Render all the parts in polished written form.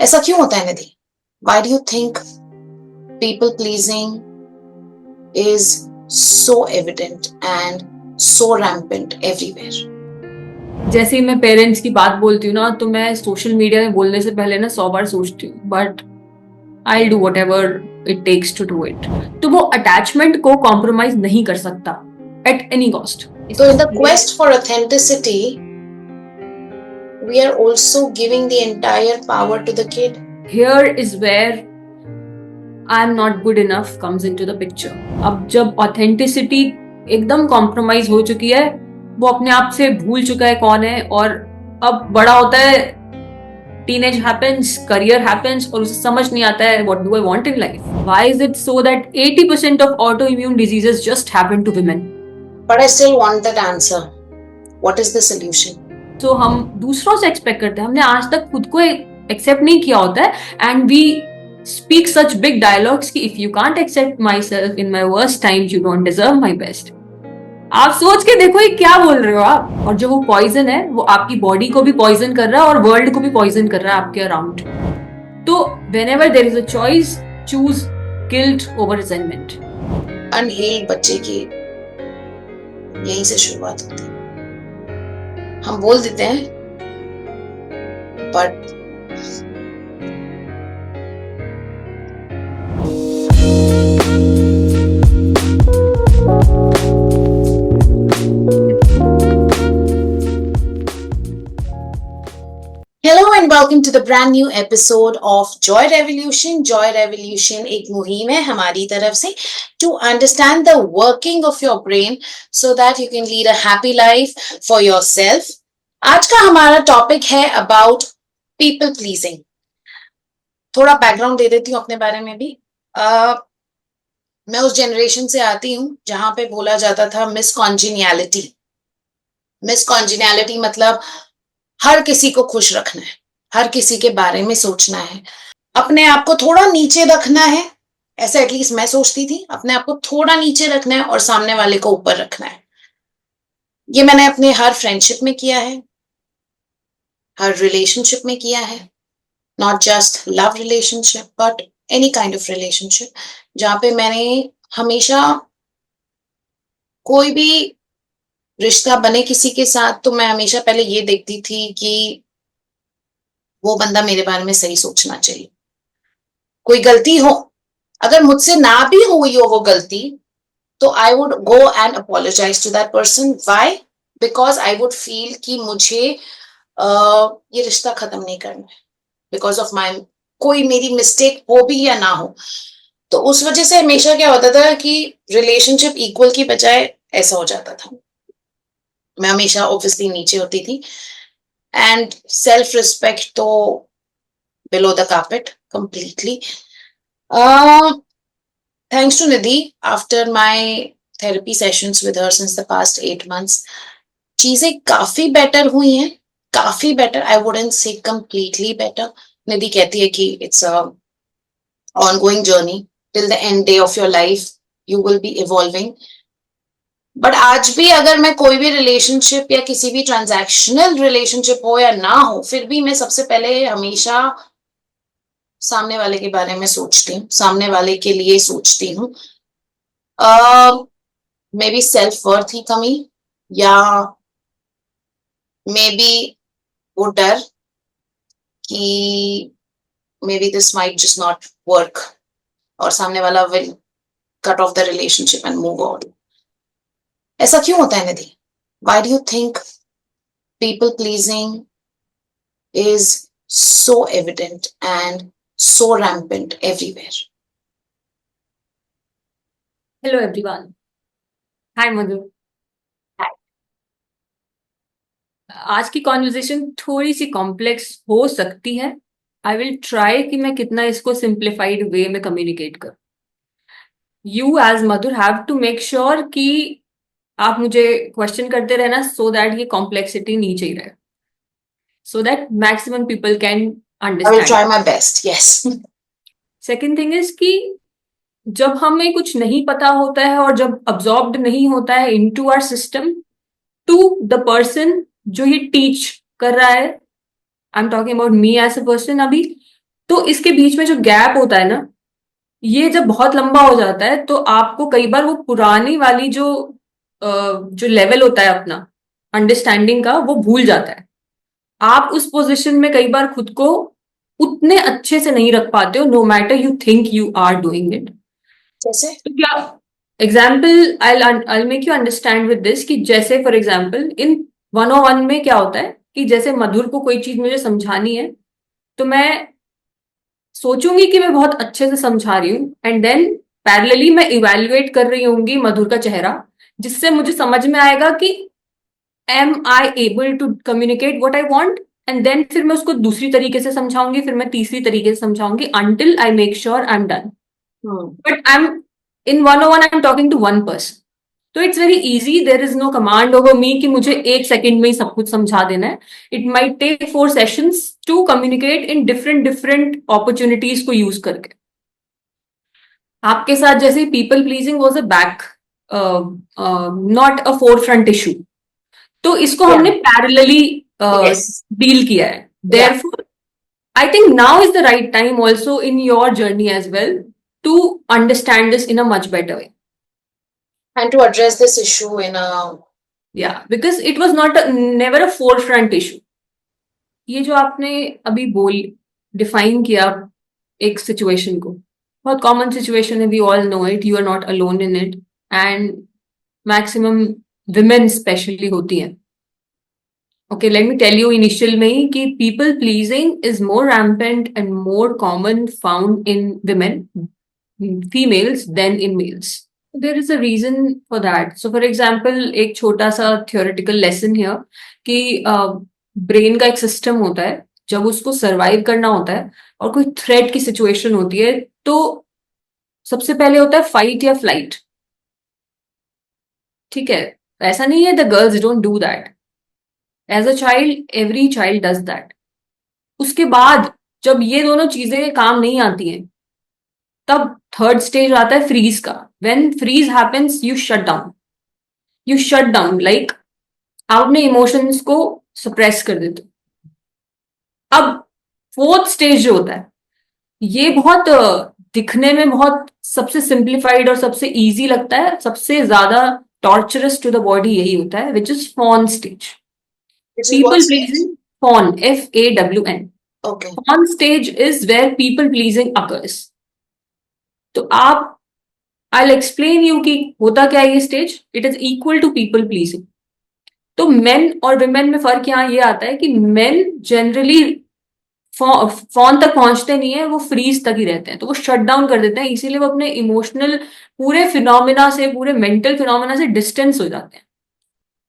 ऐसा क्यों होता है निधि? Why do you think people pleasing is so evident and so rampant everywhere? जैसे ही मैं पेरेंट्स की बात बोलती हूँ ना, तो मैं सोशल मीडिया में बोलने से पहले ना 100 बार सोचती हूँ, but I do whatever it takes to do it. तो वो अटैचमेंट को कॉम्प्रोमाइज नहीं कर सकता at any cost. So in the quest for authenticity, we are also giving the entire power to the kid. Here is where I am not good enough comes into the picture. अब जब authenticity एकदम compromise हो चुकी है, वो अपने आप से भूल चुका है कौन है, और अब बड़ा होता है, टीनेज हैपेंस, करियर हैपेंस, और उसे समझ नहीं आता है what do I want in life. Why is it so that 80% of autoimmune diseases just happen to women? But I still want that answer. What is the solution? तो हम दूसरों से एक्सपेक्ट करते हैं, हमने आज तक खुद को एक्सेप्ट नहीं किया होता है, and we speak such big dialogues कि if you can't accept my self in my worst times, you don't deserve my best. आप सोच के देखो ये क्या बोल रहे हो आप। और जो वो पॉइजन है, वो आपकी बॉडी को भी पॉइजन कर रहा है और वर्ल्ड को भी पॉइजन कर रहा है आपके अराउंड। तो whenever there is a choice, choose guilt over resentment. Unhealed बच्चे की यहीं से शुरुआत होती है। हम बोल देते हैं, but Hello and welcome to the brand new episode of Joy Revolution. Joy Revolution एक मुहिम है हमारी तरफ से to understand the working of your brain so that you can lead a happy life for yourself. आज का हमारा topic है about people pleasing. थोड़ा बैकग्राउंड दे देती हूँ अपने बारे में भी। मैं उस जनरेशन से आती हूँ जहां पे बोला जाता था मिसकॉन्जिनियलिटी। मिसकॉन्जिनियलिटी मतलब हर किसी को खुश रखना है, हर किसी के बारे में सोचना है, अपने आप को थोड़ा नीचे रखना है। ऐसा एटलीस्ट मैं सोचती थी, अपने आप को थोड़ा नीचे रखना है और सामने वाले को ऊपर रखना है। ये मैंने अपने हर फ्रेंडशिप में किया है, हर रिलेशनशिप में किया है, not just love relationship but any kind of relationship, जहां पे मैंने हमेशा कोई भी रिश्ता बने किसी के साथ, तो मैं हमेशा पहले ये देखती थी कि वो बंदा मेरे बारे में सही सोचना चाहिए। कोई गलती हो, अगर मुझसे ना भी हुई हो वो गलती, तो I would go and apologise to that person. Why? Because I would feel कि मुझे ये रिश्ता खत्म नहीं करना है बिकॉज ऑफ माई, कोई मेरी मिस्टेक हो भी या ना हो। तो उस वजह से हमेशा क्या होता था कि रिलेशनशिप इक्वल की बजाय ऐसा हो जाता था, मैं हमेशा ऑब्वियसली नीचे होती थी, एंड सेल्फ रिस्पेक्ट तो below the carpet completely. Thanks to Nidhi, after my therapy sessions with her since the past 8 months, चीजें काफी बेटर हुई हैं, काफी better. I wouldn't say completely better. Nidhi कहती है कि it's a ongoing journey till the end day of your life, you will be evolving. But आज भी अगर मैं कोई भी रिलेशनशिप या किसी भी ट्रांजैक्शनल रिलेशनशिप हो या ना हो, फिर भी मैं सबसे पहले हमेशा सामने वाले के बारे में सोचती हूँ, सामने वाले के लिए सोचती हूँ। मे बी सेल्फ वर्थ की कमी, या मे बी वो डर कि may be this might just not work, और सामने वाला will cut off the relationship and move on. ऐसा क्यों होता है निधि? Why do you think people pleasing is so evident and so rampant everywhere? Hello everyone, hi Madhu. आज की conversation थोड़ी सी कॉम्प्लेक्स हो सकती है। आई विल ट्राई कि मैं कितना इसको सिंप्लीफाइड वे में कम्युनिकेट करूं। You as Madhur have to make sure कि आप मुझे क्वेश्चन करते रहना, सो दैट ये कॉम्प्लेक्सिटी नीचे ही रहे, so that maximum people can I will understand. try my best, yes. Second thing is कि जब हमें कुछ नहीं पता होता है और जब अब्जॉर्ब्ड नहीं होता है into our system, to the person जो ये टीच कर रहा है, I am talking about me as a person, अभी तो इसके बीच में जो गैप होता है ना, ये जब बहुत लंबा हो जाता है तो आपको कई बार वो पुरानी वाली जो लेवल होता है अपना अंडरस्टैंडिंग का, वो भूल जाता है। आप उस पोजीशन में कई बार खुद को उतने अच्छे से नहीं रख पाते हो, no matter you think you are doing it. जैसे? तो क्या example, I make you understand with this, कि जैसे फॉर एग्जाम्पल इन 101 में क्या होता है कि जैसे मधुर को कोई चीज मुझे समझानी है, तो मैं सोचूंगी कि मैं बहुत अच्छे से समझा रही हूँ, एंड देन पैरेलली मैं इवेल्युएट कर रही होंगी मधुर का चेहरा, जिससे मुझे समझ में आएगा कि am I able to communicate what I want. And then फिर मैं उसको दूसरी तरीके से समझाऊंगी, फिर मैं तीसरी तरीके से समझाऊंगी, until I make sure I am done. Hmm. But I am in 101 I am talking to one person, तो it's very easy, there is no command over me कि मुझे 1 सेकंड में ही सब कुछ समझा देना है। It might take 4 sessions to communicate in different different opportunities को यूज करके। आपके साथ जैसे people pleasing was a back, not a forefront issue, तो इसको या। हमने पैरेलली यस। डील किया है। Yeah. Therefore I think now is the right time also in your journey as well to understand this in a much better way. And to address this issue in a. Yeah, because it was not never a forefront issue. ये जो आपने अभी बोल define किया एक situation को, बहुत common situation है, we all know it, you are not alone in it, and maximum women specially होती हैं। Okay, let me tell you initial में ही कि people pleasing is more rampant and more common found in women females than in males. There is a reason for that. So for example, एक छोटा सा theoretical lesson here, कि brain का एक system होता है, जब उसको सरवाइव करना होता है और कोई थ्रेट की सिचुएशन होती है, तो सबसे पहले होता है फाइट या फ्लाइट। ठीक है, ऐसा नहीं है the girls don't do that, as a child every child does that. उसके बाद जब ये दोनों चीजें काम नहीं आती हैं, तब थर्ड स्टेज आता है फ्रीज का। When freeze happens you shut down, you shut down like आप अपने इमोशंस को सप्रेस कर देते हो। अब फोर्थ स्टेज जो होता है, ये बहुत दिखने में बहुत सबसे सिंप्लीफाइड और सबसे इजी लगता है, सबसे ज्यादा टॉर्चरस टू द बॉडी यही होता है, which is fawn stage. Which is what people stage? Pleasing, fawn, FAWN। ओके। Fawn stage is where people pleasing occurs. तो आप, आई एक्सप्लेन यू कि होता क्या है ये stage. It is equal to people pleasing. तो मेन और विमेन में फर्क यहाँ ये आता है कि मेन जनरली फोन तक पहुंचते नहीं है, वो फ्रीज तक ही रहते हैं, तो वो शट डाउन कर देते हैं, इसीलिए वो अपने इमोशनल पूरे फिनोमिना से, पूरे मेंटल फिनोमिना से डिस्टेंस हो जाते हैं।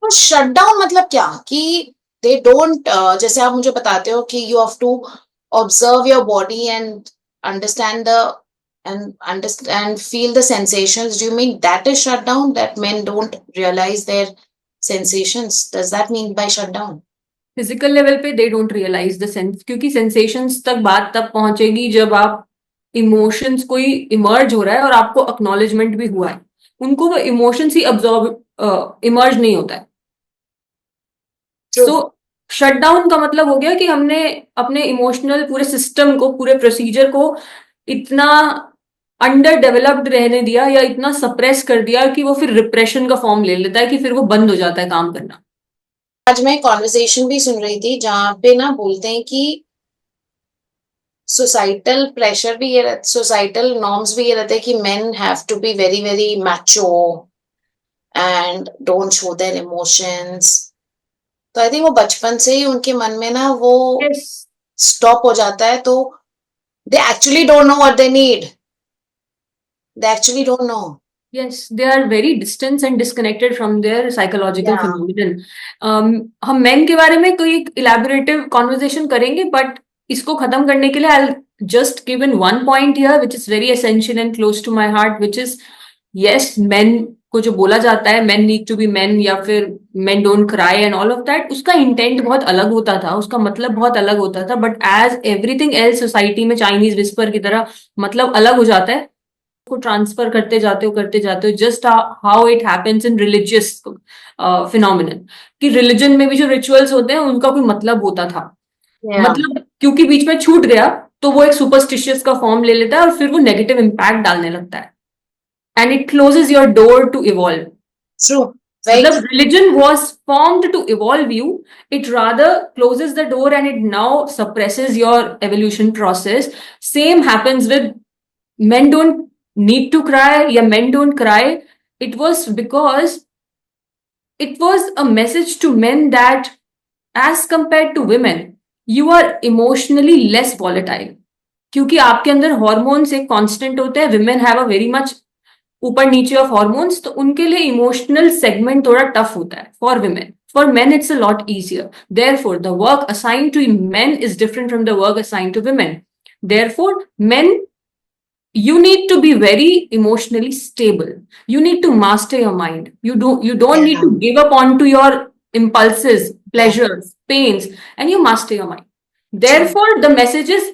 तो शट डाउन मतलब क्या कि दे डोंट, जैसे आप मुझे बताते हो कि you have to observe your body and understand the and feel the sensations. Do you mean that is shutdown, that men don't realize their sensations? Does that mean by shutdown? Physical level पे they don't realise the sense, क्योंकि sensations तक बात तब पहुंचेगी जब आप emotions कोई emerge हो रहा है और आपको अक्नॉलेजमेंट भी हुआ है। उनको वो इमोशंस ही अब्सॉर्ब इमर्ज नहीं होता है। True. सो शट डाउन का मतलब हो गया कि हमने अपने इमोशनल पूरे सिस्टम को, पूरे प्रोसीजर को इतना अंडर डेवलप्ड रहने दिया या इतना सप्रेस कर दिया कि वो फिर रिप्रेशन का फॉर्म ले लेता है, कि फिर वो बंद हो जाता है काम करना। आज मैं कॉन्वर्सेशन भी सुन रही थी जहां पे ना बोलते हैं कि सोसाइटल प्रेशर भी ये रहता, सोसाइटल नॉर्म्स भी ये रहते हैं कि men have to be very very macho and don't show their emotions. तो आई थिंक वो बचपन से ही उनके मन में ना वो यस, स्टॉप हो जाता है, तो they actually don't know what they need, they actually don't know. yes, they are very distant and disconnected from their psychological या। phenomenon. हम मेन के बारे में कोई इलेबोरेटिव कॉन्वर्जेशन करेंगे, बट इसको खत्म करने के लिए I just give in one point here which is very essential and close to my heart, which is yes, men को जो बोला जाता है men need to be men, या फिर men don't cry and all of that, उसका intent बहुत अलग होता था, उसका मतलब बहुत अलग होता था, but as everything else society में चाइनीज विस्पर की तरह मतलब अलग हो जाता है, को ट्रांसफर करते जाते हो just how it happens in religious phenomenon, कि रिलीजन में भी जो रिचुअल्स होते हैं उनका कोई मतलब होता था, या। मतलब क्योंकि बीच में छूट गया तो वो एक सुपरस्टिशियस का फॉर्म ले लेता है और फिर वो नेगेटिव इम्पैक्ट डालने लगता है, and it closes your door to evolve. True. Very मतलब true. religion was formed to evolve you. It rather closes the door and it now suppresses your evolution process. Same happens with men don't need to cry, yeah, men don't cry. It was because it was a message to men that as compared to women, you are emotionally less volatile. क्योंकि आपके अंदर hormones एक constant होते हैं. Women have a very much ऊपर नीचे of hormones, तो उनके लिए इमोशनल सेगमेंट थोड़ा टफ होता है for women. For main it's a lot easier. Therefore the work assigned to main is different from the work assigned to women. Therefore main, you need to be very emotionally stable. You need to master your mind. You don't need yeah. to give up on to your impulses, Yeah. pleasures, pains, and you master your mind. True. Therefore the message is,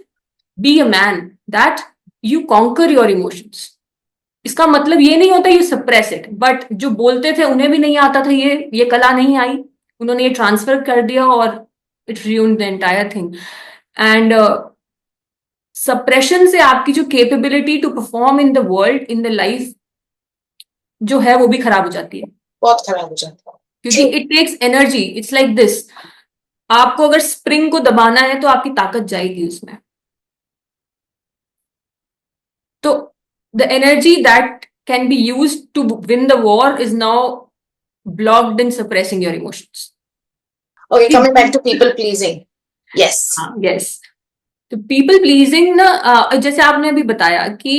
be a man, that you conquer your emotions. इसका मतलब ये नहीं होता you suppress it, but जो बोलते थे उन्हें भी नहीं आता था, ये कला नहीं आई, उन्होंने ये ट्रांसफर कर दिया और it ruined the entire thing. And suppression से आपकी जो capability to perform in the world, in the life जो है वो भी खराब हो जाती है. बहुत खराब हो जाता है. क्योंकि True. It takes energy. It's like this, आपको अगर स्प्रिंग को दबाना है तो आपकी ताकत जाएगी उसमें. तो the energy that can be use to win the war is now blocked in suppressing your emotions. Okay, coming back to people pleasing. Yes. Yes. तो पीपल प्लीजिंग ना, जैसे आपने अभी बताया कि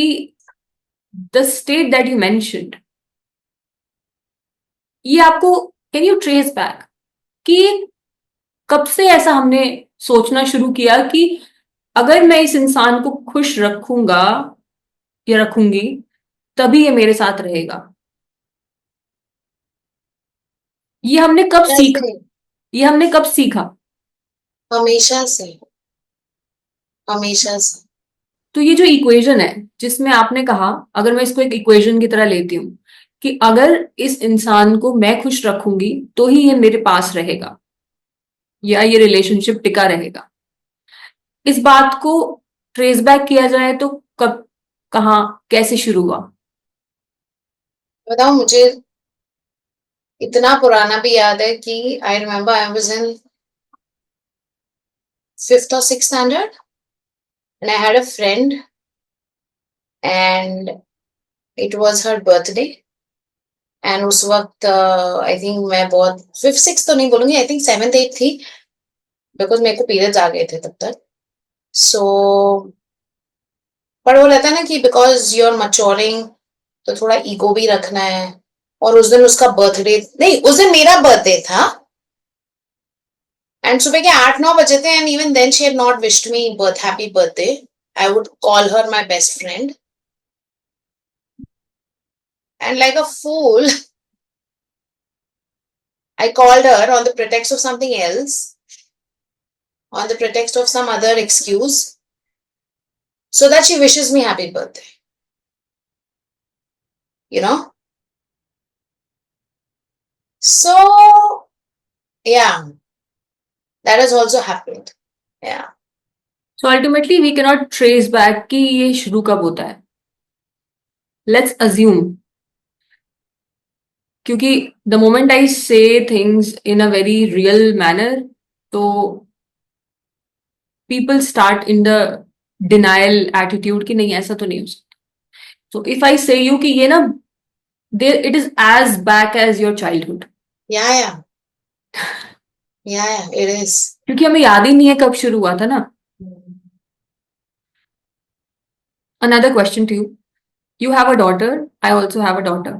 the state that you mentioned, ये आपको, can you trace back कि कब से ऐसा हमने सोचना शुरू किया कि अगर मैं इस इंसान को खुश रखूंगा या रखूंगी तभी ये मेरे साथ रहेगा. ये हमने कब सीखा? कैसे? ये हमने कब सीखा? हमेशा से. हमेशा से. तो ये जो इक्वेशन है जिसमें आपने कहा, अगर मैं इसको एक इक्वेशन की तरह लेती हूँ कि अगर इस इंसान को मैं खुश रखूंगी तो ही ये मेरे पास रहेगा या ये रिलेशनशिप टिका रहेगा. इस बात को ट्रेस बैक किया जाए तो कब, कहाँ, कैसे शुरू हुआ? बताओ मुझे. इतना पुराना भी याद है कि I remember I was in 5th or 6th standard and I had a friend and it was her birthday. And उस वक्त आई थिंक मैं बहुत 5th 6th तो नहीं बोलूंगी, आई थिंक 7th 8th थी, बिकॉज मेरे को पीरियड्स आ गए थे तब तक. सो पर वो रहता है ना कि बिकॉज यू आर मच्योरिंग तो थोड़ा ईगो भी रखना है. और उस दिन उसका बर्थडे नहीं, उस दिन मेरा बर्थडे था एंड सुबह के 8-9 बजे थे and even then she had not wished me birth happy birthday. I would call her my best friend and like a fool I called her on the pretext of something else, on the pretext of some other excuse, so that she wishes me happy birthday. You know? So, yeah, that has also happened. Yeah. So ultimately we cannot trace back कि ये शुरू कब होता है. Let's assume, क्योंकि the moment I say things in a very real manner, तो people start in the denial attitude कि नहीं ऐसा तो नहीं हो सकता. So if I say you कि ये ना, there it is as back as your childhood. Yeah, yeah. Yeah, yeah, it is. क्योंकि हमें याद ही नहीं है कब शुरू हुआ था ना. Another question to you. You have a daughter. I also have a daughter.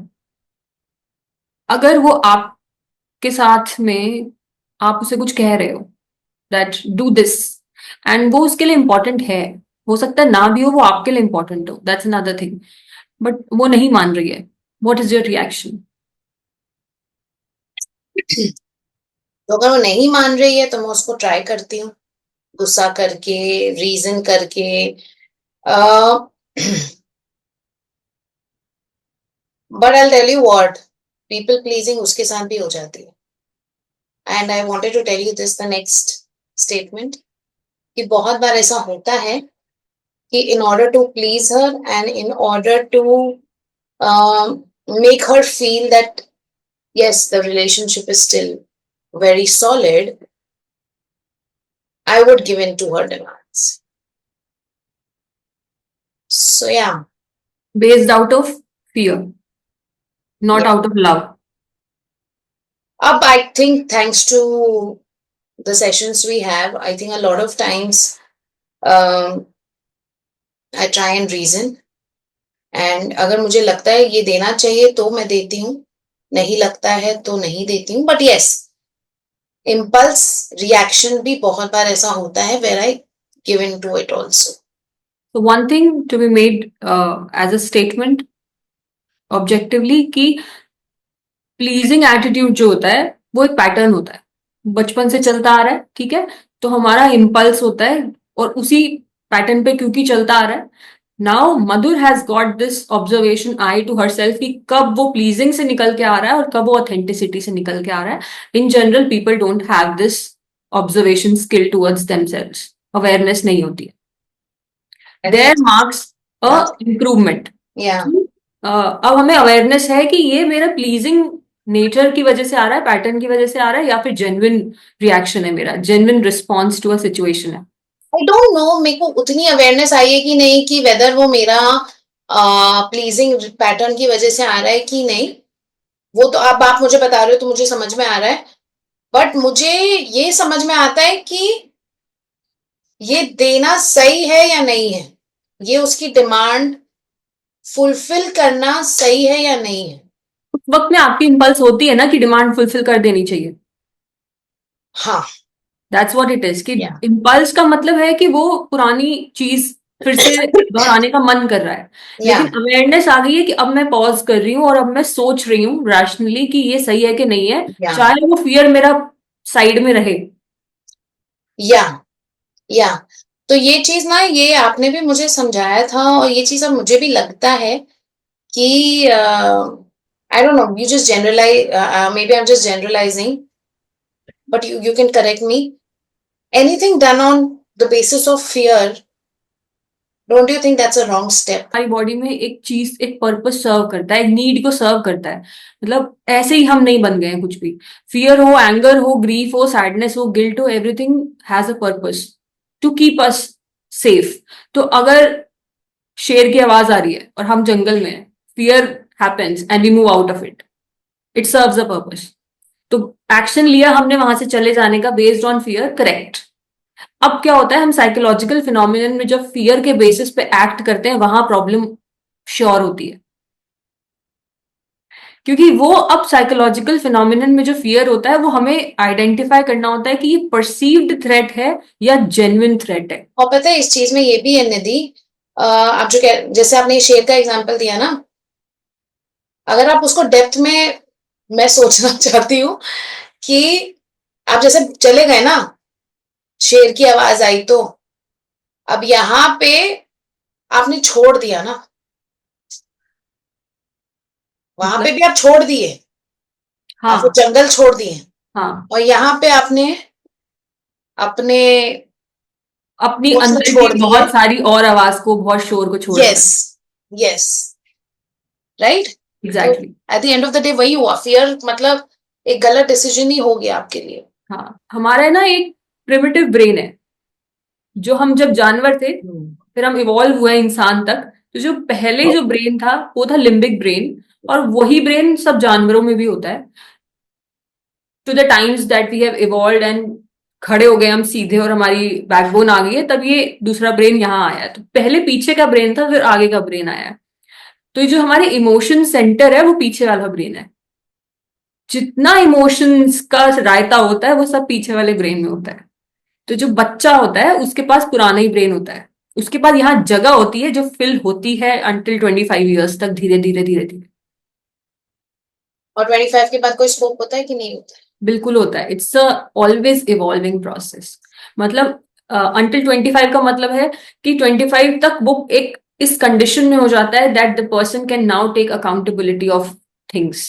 अगर वो आपके साथ में, आप उसे कुछ कह रहे हो that do this, and वो उसके लिए important है, हो सकता है ना भी हो, वो आपके लिए important हो, that's another thing, but वो नहीं मान रही है, what is your reaction? तो अगर वो नहीं मान रही है तो मैं उसको ट्राई करती हूँ गुस्सा करके, रीजन करके. But I tell you what, people pleasing उसके साथ भी हो जाती है. And I wanted to tell you this the next statement कि बहुत बार ऐसा होता है कि in order to please her and in order to make her feel that yes, the relationship is still very solid, I would give in to her demands. So yeah, Based out of fear, not yeah. out of love. I think thanks to the sessions we have, I think a lot of times um, I try and reason, and अगर मुझे लगता है ये देना चाहिए तो मैं देती हूँ, नहीं लगता है तो नहीं देती हूँ. बट यस, इम्पल्स रिएक्शन भी बहुत बार ऐसा होता है where I give in to it also. So one thing to be made as a statement objectively कि प्लीजिंग एटीट्यूड जो होता है वो एक पैटर्न होता है, बचपन से चलता आ रहा है, ठीक है. तो हमारा इम्पल्स होता है और उसी पैटर्न पे क्योंकि चलता आ रहा है. Now Madhur has got this observation I to herself कि कब वो प्लीजिंग से निकल के आ रहा है और कब वो ऑथेंटिसिटी से निकल के आ रहा है. In general people don't have this observation skill towards themselves, awareness नहीं होती है. There marks a improvement. अब हमें अवेयरनेस है कि ये मेरा प्लीजिंग नेचर की वजह से आ रहा है, पैटर्न की वजह से आ रहा है, या फिर जेन्युइन रिएक्शन है, मेरा genuine response to a situation है. आई डोंट नो, मेरे को उतनी अवेयरनेस आई है कि नहीं कि वेदर वो मेरा प्लीजिंग पैटर्न की वजह से आ रहा है कि नहीं. वो तो अब आप मुझे बता रहे हो तो मुझे समझ में आ रहा है. बट मुझे ये समझ में आता है कि ये देना सही है या नहीं है, ये उसकी डिमांड फुलफिल करना सही है या नहीं है. उस वक्त में आपकी इम्पल्स होती है ना कि डिमांड फुलफिल कर देनी चाहिए. हाँ, दैट्स व्हाट इट इज कि Yeah. इम्पल्स का मतलब है कि वो पुरानी चीज फिर से दोहराने का मन कर रहा है. लेकिन Yeah. अवेयरनेस आ गई है कि अब मैं पॉज कर रही हूँ और अब मैं सोच रही हूँ रैशनली कि ये सही है कि नहीं है, Yeah. चाहे वो फियर मेरा साइड में रहे. या तो ये चीज ना, ये आपने भी मुझे समझाया था और ये चीज अब मुझे भी लगता है कि I don't know, you just generalise, maybe I am just generalising, but you can correct me. Anything done on the basis of fear, don't you think that's a wrong step? हमारी body में एक चीज एक purpose सर्व करता है, एक need को सर्व करता है. मतलब ऐसे ही हम नहीं बन गए हैं कुछ भी. फियर हो, एंगर हो, ग्रीफ हो, सैडनेस हो, गिल्ट हो, everything has a purpose to keep us safe. तो अगर शेर की आवाज आ रही है और हम जंगल में हैं, fear happens and we move out of it, it serves a purpose. तो एक्शन लिया हमने वहां से चले जाने का बेस्ड ऑन फियर, करेक्ट. अब क्या होता है, हम साइकोलॉजिकल फिनोमिनन में जब फियर के बेसिस पे एक्ट करते हैं वहां प्रॉब्लम श्योर होती है. क्योंकि वो अब साइकोलॉजिकल फिनोमिनन में जो फियर होता है वो हमें आइडेंटिफाई करना होता है कि ये परसीव्ड थ्रेट है या जेन्युइन थ्रेट है. और पता है इस चीज में ये भी है निधि, आप जो जैसे आपने शेर का एग्जांपल दिया ना, अगर आप उसको डेप्थ में, मैं सोचना चाहती हूँ कि आप जैसे चले गए ना, शेर की आवाज आई तो अब यहाँ पे आपने छोड़ दिया ना, वहां पे मतलब भी आप छोड़ दिए, आप वो हाँ. जंगल छोड़ दिए, हाँ, और यहाँ पे आपने अपने अपनी दोस्त अंदर की छोड़ दिए. बहुत सारी और आवाज को, बहुत शोर को छोड़ दिया. Yes, yes, right. तो exactly. At the end of the day वही हुआ, फियर मतलब एक गलत डिसीजन ही हो गया आपके लिए. हाँ, हमारा ना एक प्रिमिटिव ब्रेन है. जो हम जब जानवर थे फिर हम इवॉल्व हुए इंसान तक, तो जो पहले जो ब्रेन था वो था लिम्बिक ब्रेन. और वही ब्रेन सब जानवरों में भी होता है. To the times that we have evolve and खड़े हो गए हम सीधे और हमारी बैकबोन आ गई है, तब ये दूसरा ब्रेन यहाँ आया है. तो पहले पीछे का ब्रेन था, फिर आगे का ब्रेन आया है. तो ये जो हमारे इमोशन सेंटर है वो पीछे वाला ब्रेन है. जितना इमोशंस का रायता होता है वो सब पीछे वाले ब्रेन में होता है. तो जो बच्चा होता है उसके पास पुराना ही ब्रेन होता है. उसके पास यहाँ जगह होती है जो फिल होती है अंटिल 25 ईयर्स तक, धीरे धीरे धीरे धीरे. और 25 के बाद कोई स्कोप होता है कि नहीं होता है? बिल्कुल होता है. It's a always evolving process. मतलब अंटिल 25 का मतलब है कि 25 तक वो एक इस कंडीशन में हो जाता है that the person can now take accountability of things.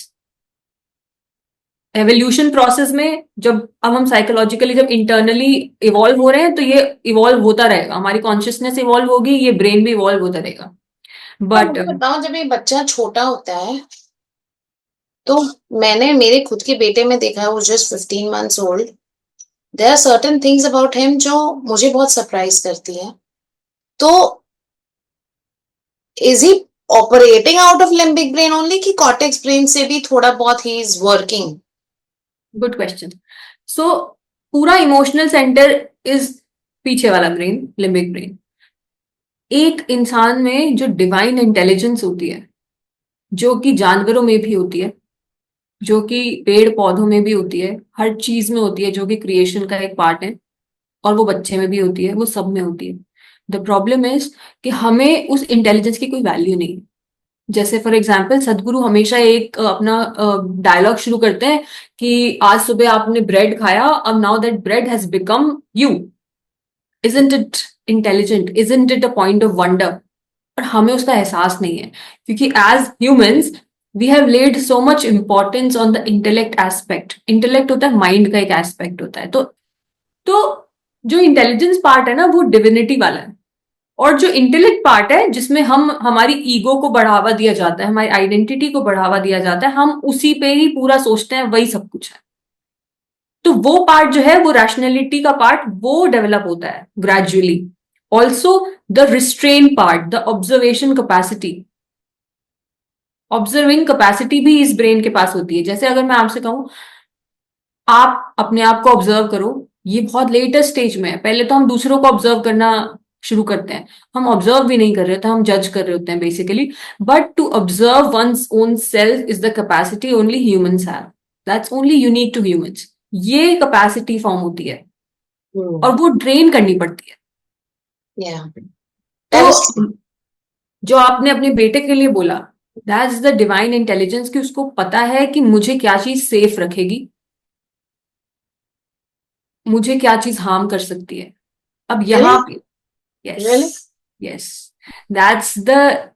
Evolution process में जब अब हम साइकोलॉजिकली जब इंटरनली इवॉल्व हो रहे हैं तो ये इवॉल्व होता रहेगा, हमारी कॉन्शियसनेस इवॉल्व होगी, ये ब्रेन भी इवॉल्व होता रहेगा। तो बट मुझे बताओ, जब एक बच्चा छोटा होता है तो मैंने मेरे खुद के बेटे में देखा है, वो just 15 months old, there are certain things about him जो मुझे बहुत सरप्राइज करती है। तो is he operating out of limbic brain only, कि कॉर्टेक्स ब्रेन से भी थोड़ा बहुत ही is working? Good question. So पूरा इमोशनल सेंटर इज पीछे वाला ब्रेन, लिम्बिक ब्रेन। एक इंसान में जो डिवाइन इंटेलिजेंस होती है, जो कि जानवरों में भी होती है, जो कि पेड़ पौधों में भी होती है, हर चीज में होती है, जो कि क्रिएशन का एक पार्ट है, और वो बच्चे में भी होती है, वो सब में होती है। द प्रॉब्लम इज कि हमें उस इंटेलिजेंस की कोई वैल्यू नहीं है। जैसे फॉर एग्जाम्पल सदगुरु हमेशा एक अपना डायलॉग शुरू करते हैं कि आज सुबह आपने ब्रेड खाया, अब now that bread has become you, isn't it intelligent, isn't it a point of wonder? पर हमें उसका एहसास नहीं है, क्योंकि as humans we have laid so much importance on the intellect aspect. Intellect होता है माइंड का एक एस्पेक्ट होता है। तो जो इंटेलिजेंस पार्ट है ना, वो डिविनिटी वाला है। और जो इंटेलेक्ट पार्ट है, जिसमें हम हमारी ईगो को बढ़ावा दिया जाता है, हमारी आइडेंटिटी को बढ़ावा दिया जाता है, हम उसी पे ही पूरा सोचते हैं, वही सब कुछ है। तो वो पार्ट जो है, वो रैशनैलिटी का पार्ट, वो डेवलप होता है gradually. Also the restrain part, the observation capacity, observing capacity भी इस ब्रेन के पास होती है। जैसे अगर मैं आपसे कहूं, आप अपने आप को ऑब्जर्व करो, ये बहुत लेटेस्ट स्टेज में है। पहले तो हम दूसरों को ऑब्जर्व करना शुरू करते हैं, हम ऑब्जर्व भी नहीं कर रहे होते, हम जज कर रहे होते हैं basically. But to observe one's own self is the capacity only humans have, that's only unique to humans. ये कैपेसिटी फॉर्म होती है और वो ट्रेन करनी पड़ती है। या दैट इज तो जो आपने अपने बेटे के लिए बोला, दैट्स द डिवाइन इंटेलिजेंस, कि उसको पता है कि मुझे क्या चीज सेफ रखेगी, मुझे क्या चीज हार्म कर सकती है। अब रियली यहाँ पे, yes, really yes, that's the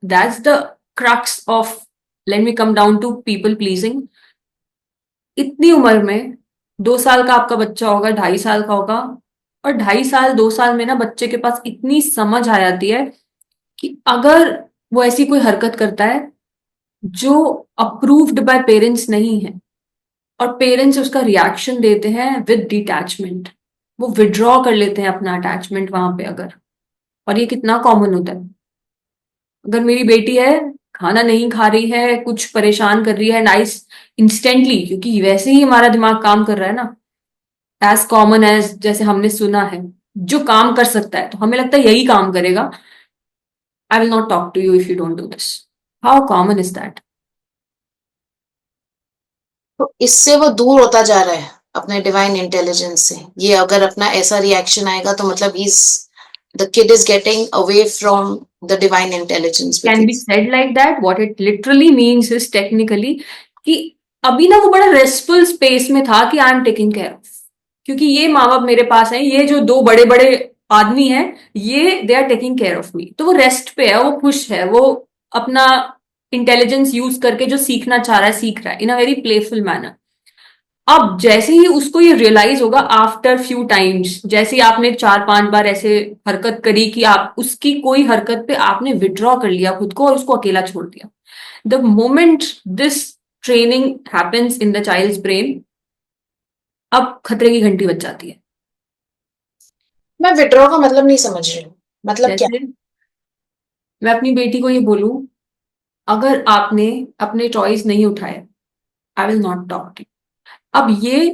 that's the crux of, let me come down to people pleasing. इतनी उम्र में 2 साल का आपका बच्चा होगा, 2.5 साल का होगा, और 2.5 साल 2 साल में ना बच्चे के पास इतनी समझ आ जाती है कि अगर वो ऐसी कोई हरकत करता है जो अप्रूव्ड बाय पेरेंट्स नहीं है, और पेरेंट्स उसका रिएक्शन देते हैं विद डिटैचमेंट, वो विड्रॉ कर लेते हैं अपना अटैचमेंट वहां पे अगर। और ये कितना कॉमन होता है। अगर मेरी बेटी है, खाना नहीं खा रही है, कुछ परेशान कर रही है, नाइस, इंस्टेंटली, क्योंकि वैसे ही हमारा दिमाग काम कर रहा है ना, एज कॉमन एज, जैसे हमने सुना है, जो काम कर सकता है तो हमें लगता है यही काम करेगा। I will not talk to you if you don't do this. How common is that? तो इससे वो दूर होता जा रहा है अपने डिवाइन इंटेलिजेंस से। ये अगर अपना ऐसा रिएक्शन आएगा तो मतलब is the kid is getting away from the divine intelligence with can be it's. Said like that. What it literally means is technically कि अभी ना वो बड़ा रेस्टफुल स्पेस में था कि I am taking care of, क्योंकि ये माँ बाप मेरे पास हैं, ये जो दो बड़े बड़े आदमी हैं, ये they are taking care of me. तो वो रेस्ट पे है, वो खुश है, वो अपना इंटेलिजेंस यूज करके जो सीखना चाह रहा है सीख रहा है इन अ वेरी प्लेफुल मैनर। अब जैसे ही उसको ये रियलाइज होगा आफ्टर फ्यू टाइम्स, जैसे ही आपने 4-5 बार ऐसे हरकत करी कि आप उसकी कोई हरकत पे आपने विड्रॉ कर लिया खुद को और उसको अकेला छोड़ दिया, the moment this training happens in the child's brain, अब खतरे की घंटी बज जाती है। मैं विड्रॉ का मतलब नहीं समझ रही हूँ, मतलब क्या? जैसे मैं अपनी बेटी को ये बोलूं, अगर आपने अपने टॉयज नहीं उठाए, I will not talk to. अब ये,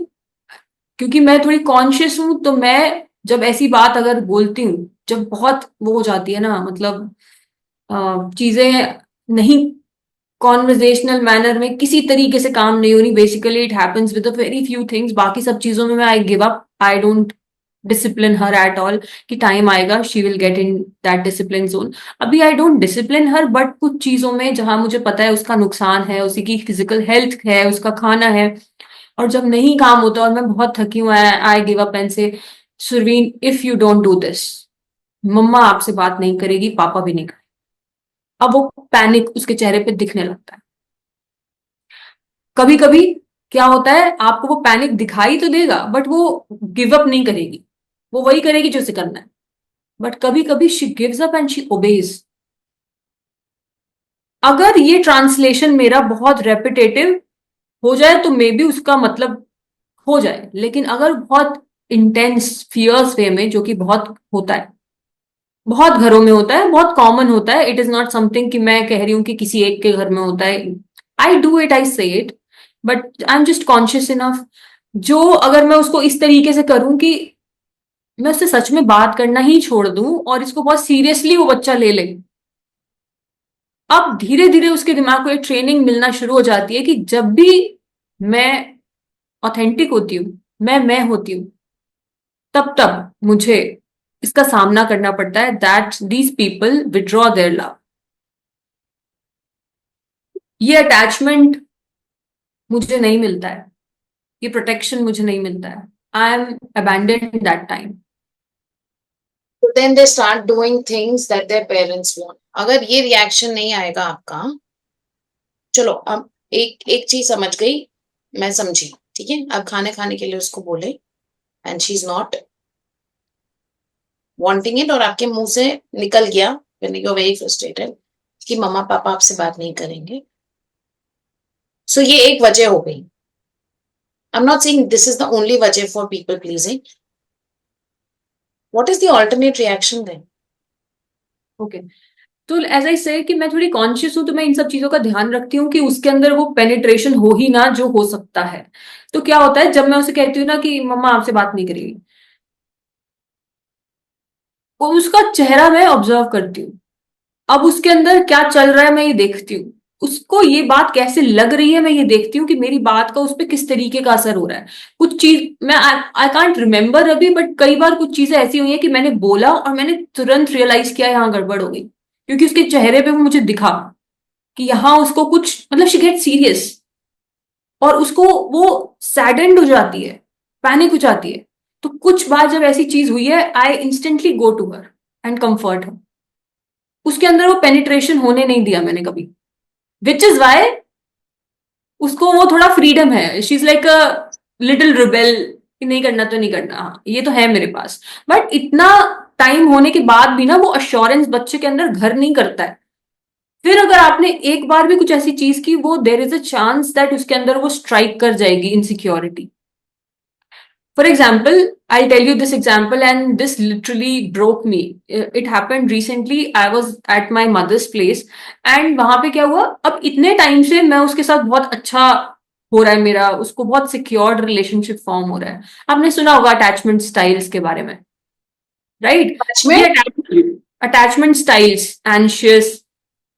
क्योंकि मैं थोड़ी कॉन्शियस हूं, तो मैं जब ऐसी बात अगर बोलती हूँ, जब बहुत वो हो जाती है ना, मतलब चीजें नहीं, कॉन्वर्जेशनल मैनर में किसी तरीके से काम नहीं हो रही, basically it happens with very few things, बाकी सब चीजों में मैं I give up, I don't discipline her at all, कि टाइम आएगा she will get in that discipline zone. अभी I don't discipline her, but कुछ चीजों में जहां मुझे पता है उसका नुकसान है, उसी की फिजिकल हेल्थ है, उसका खाना है, और जब नहीं काम होता और मैं बहुत थकी हूँ, आई गिव अप एंड से, Surveen if you don't do this, mamma आपसे बात नहीं करेगी, पापा भी नहीं करेंगे। अब वो पैनिक उसके चेहरे पे दिखने लगता है। कभी कभी क्या होता है, आपको वो पैनिक दिखाई तो देगा बट वो गिव अप नहीं करेगी, वो वही करेगी जो उसे करना है। बट कभी कभी she gives up and she obeys. अगर ये ट्रांसलेशन मेरा बहुत रेपिटेटिव हो जाए तो मे बी उसका मतलब हो जाए, लेकिन अगर बहुत इंटेंस फियर्स वे में, जो कि बहुत होता है, बहुत घरों में होता है, बहुत कॉमन होता है, इट इज नॉट समथिंग कि मैं कह रही हूं कि किसी एक के घर में होता है। आई डू इट, आई से it, but I am just conscious enough. जो अगर मैं उसको इस तरीके से करूं कि मैं उससे सच में बात करना ही छोड़ दूं और इसको बहुत सीरियसली वो बच्चा ले ले, अब धीरे धीरे उसके दिमाग को एक ट्रेनिंग मिलना शुरू हो जाती है कि जब भी मैं ऑथेंटिक होती हूँ, मैं होती हूँ, तब तब मुझे इसका सामना करना पड़ता है, that these people withdraw their love. ये अटैचमेंट मुझे नहीं मिलता है, ये प्रोटेक्शन मुझे नहीं मिलता है, I M abandon that time. So then they start doing things that their parents want. अगर ये रिएक्शन नहीं आएगा आपका, चलो अब एक एक चीज समझ गई, मैं समझी, ठीक है। अब खाने खाने के लिए उसको बोले and she is not wanting it, और आपके मुंह से निकल गया when you are very frustrated कि मम्मा पापा आपसे बात नहीं करेंगे। सो ये एक वजह हो गई। I am not saying this is the only वजह for people pleasing. What is the alternate reaction then? Okay, तो एज आई से कि मैं थोड़ी कॉन्शियस हूं, तो मैं इन सब चीजों का ध्यान रखती हूँ कि उसके अंदर वो पेनिट्रेशन हो ही ना जो हो सकता है। तो क्या होता है, जब मैं उसे कहती हूँ ना कि मम्मा आपसे बात नहीं करेगी, और उसका चेहरा मैं ऑब्जर्व करती हूँ, अब उसके अंदर क्या चल रहा है मैं ये देखती हूँ, उसको ये बात कैसे लग रही है मैं ये देखती हूँ कि मेरी बात का उस पर किस तरीके का असर हो रहा है। कुछ चीज मैं आई कांट रिमेम्बर अभी, बट कई बार कुछ चीजें ऐसी हुई है कि मैंने बोला और मैंने तुरंत रियलाइज किया यहाँ गड़बड़ हो गई, क्योंकि उसके चेहरे पे वो मुझे दिखा कि यहाँ उसको कुछ मतलब शी गेट सीरियस, और उसको वो सैडेंड हो जाती है, पैनिक हो जाती है। तो कुछ बार जब ऐसी चीज हुई है, I instantly go to her and comfort her. उसके अंदर वो पेनिट्रेशन होने नहीं दिया मैंने कभी, विच इज वाई उसको वो थोड़ा फ्रीडम है, she is like a little rebel कि नहीं करना तो नहीं करना, हाँ, ये तो है मेरे पास। बट इतना टाइम होने के बाद भी ना वो अश्योरेंस बच्चे के अंदर घर नहीं करता है। फिर अगर आपने एक बार भी कुछ ऐसी चीज की, वो देर इज अ चांस दैट उसके अंदर वो स्ट्राइक कर जाएगी insecurity. For example, I'll tell you this example, and this literally broke me. It happened recently. I was at my mother's place, and वहां पे क्या हुआ, अब इतने टाइम से मैं उसके साथ बहुत अच्छा हो रहा है मेरा, उसको बहुत सिक्योर्ड रिलेशनशिप फॉर्म हो रहा है। आपने सुना होगा अटैचमेंट स्टाइल्स के बारे में, राइट? ये attachment? Attachment styles, anxious,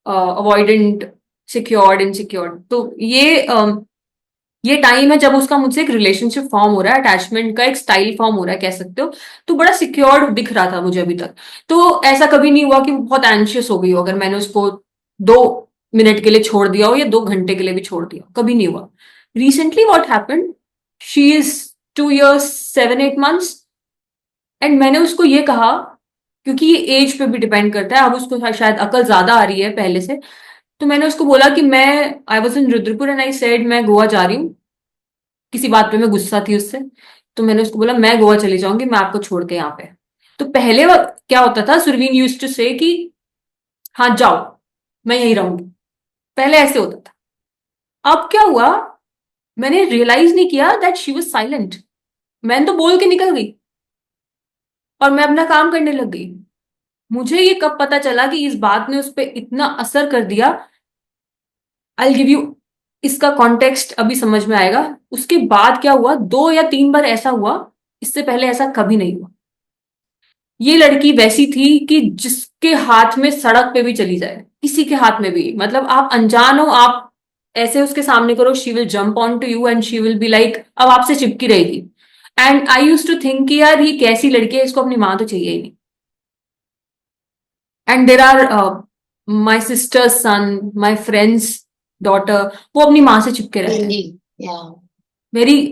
avoidant, secured, insecured, तो ये टाइम है जब उसका मुझसे एक रिलेशनशिप फॉर्म हो रहा है, अटैचमेंट का एक स्टाइल फॉर्म हो रहा है कह सकते हो। तो बड़ा सिक्योर्ड दिख रहा था मुझे अभी तक। तो ऐसा कभी नहीं हुआ कि वो बहुत एंशियस हो गई हो अगर मैंने उसको 2 मिनट के लिए छोड़ दिया हो या 2 घंटे के लिए भी छोड़ दिया, कभी नहीं हुआ। Recently what happened, she is 2 years 7-8 months, and मैंने उसको ये कहा, क्योंकि ये एज पे भी डिपेंड करता है, अब उसको शायद अकल ज्यादा आ रही है पहले से। तो मैंने उसको बोला कि मैं I was in Rudrapur and I said मैं गोवा जा रही हूँ, किसी बात पे मैं गुस्सा थी उससे। तो मैंने उसको बोला मैं गोवा चली जाऊंगी, मैं आपको छोड़ के यहाँ पे। तो पहले क्या होता था, सुरवीन यूज्ड टू से कि हाँ जाओ, मैं यहीं रहूंगी, पहले ऐसे होता था। अब क्या हुआ, मैंने रियलाइज नहीं किया दैट शी वाज साइलेंट। मैंने तो बोल के निकल गई और मैं अपना काम करने लग गई। मुझे ये कब पता चला कि इस बात ने उस पर इतना असर कर दिया, आई गिव यू इसका कॉन्टेक्स्ट अभी समझ में आएगा। उसके बाद क्या हुआ, 2 या 3 बार ऐसा हुआ, इससे पहले ऐसा कभी नहीं हुआ। ये लड़की वैसी थी कि जिसके हाथ में सड़क पे भी चली जाए, किसी के हाथ में भी, मतलब आप अनजान हो, आप ऐसे उसके सामने करो, she will jump on to you and she will be like अब आपसे चिपकी रहेगी। And I use to think कि यार ये कैसी लड़की है, इसको अपनी माँ तो चाहिए ही नहीं। And there are my sister's son, my friend's daughter, वो अपनी माँ से चिपके रहते हैं, या मेरी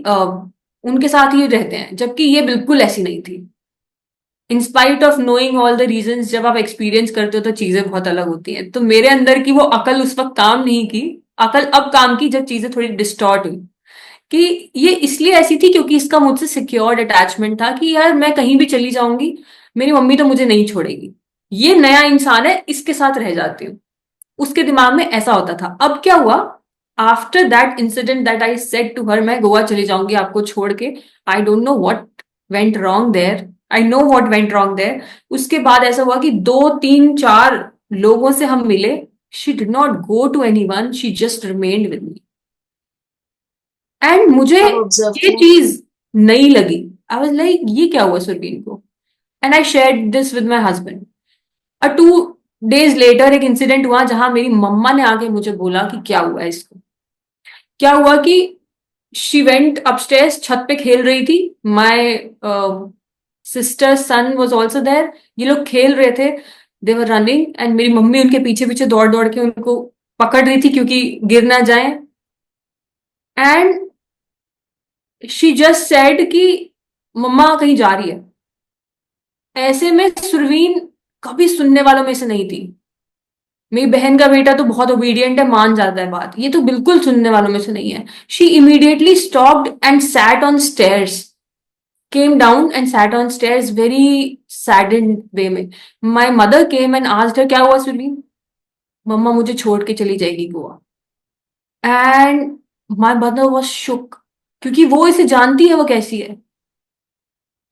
उनके साथ ही रहते हैं, जबकि ये बिल्कुल ऐसी नहीं थी। In spite of knowing all the reasons, जब आप एक्सपीरियंस करते हो तो चीजें बहुत अलग होती हैं। तो मेरे अंदर की वो अकल उस वक्त काम नहीं की, अकल अब काम की जब चीजें थोड़ी डिस्टॉर्ट हुई कि ये इसलिए ऐसी थी क्योंकि इसका मुझसे सिक्योर्ड अटैचमेंट था कि यार मैं कहीं भी चली जाऊंगी, मेरी मम्मी तो मुझे नहीं छोड़ेगी, ये नया इंसान है, इसके साथ रह जाती हूँ। उसके दिमाग में ऐसा होता था। अब क्या हुआ, after that incident that I said to her, मैं गोवा चली जाऊंगी आपको छोड़ के, I don't know what went wrong there, I know what went wrong there. उसके बाद ऐसा हुआ कि 2 3 4 लोगों से हम मिले, she did not go to anyone, she just remained with me. And मुझे अब ऑब्जर्व ये किया। चीज नहीं लगी। आई वाज लाइक ये क्या हुआ सुरवीन को, and I shared this with my husband. 2 days later एक इंसिडेंट हुआ जहां मेरी मम्मा ने आके मुझे बोला कि क्या हुआ है इसको। क्या हुआ कि शी वेंट अपस्टेयर्स, छत पे खेल रही थी, my sister son was also there, ये लोग खेल रहे थे, दे वर रनिंग, एंड मेरी मम्मी उनके पीछे पीछे दौड़ दौड़ के उनको पकड़ रही थी क्योंकि गिर ना जाए। एंड शी जस्ट सेड कि मम्मा कहीं जा रही है। ऐसे में सुरवीन कभी सुनने वालों में से नहीं थी। मेरी बहन का बेटा तो बहुत ओबीडियंट है, मान जाता है बात, ये तो बिल्कुल सुनने वालों में से नहीं है। She immediately stopped and sat on stairs, came down and sat on stairs very saddened way में। My mother came and asked her क्या हुआ सुरवीन, मम्मा मुझे छोड़ के चली जाएगी Goa. And my mother was shook, क्योंकि वो इसे जानती है वो कैसी है।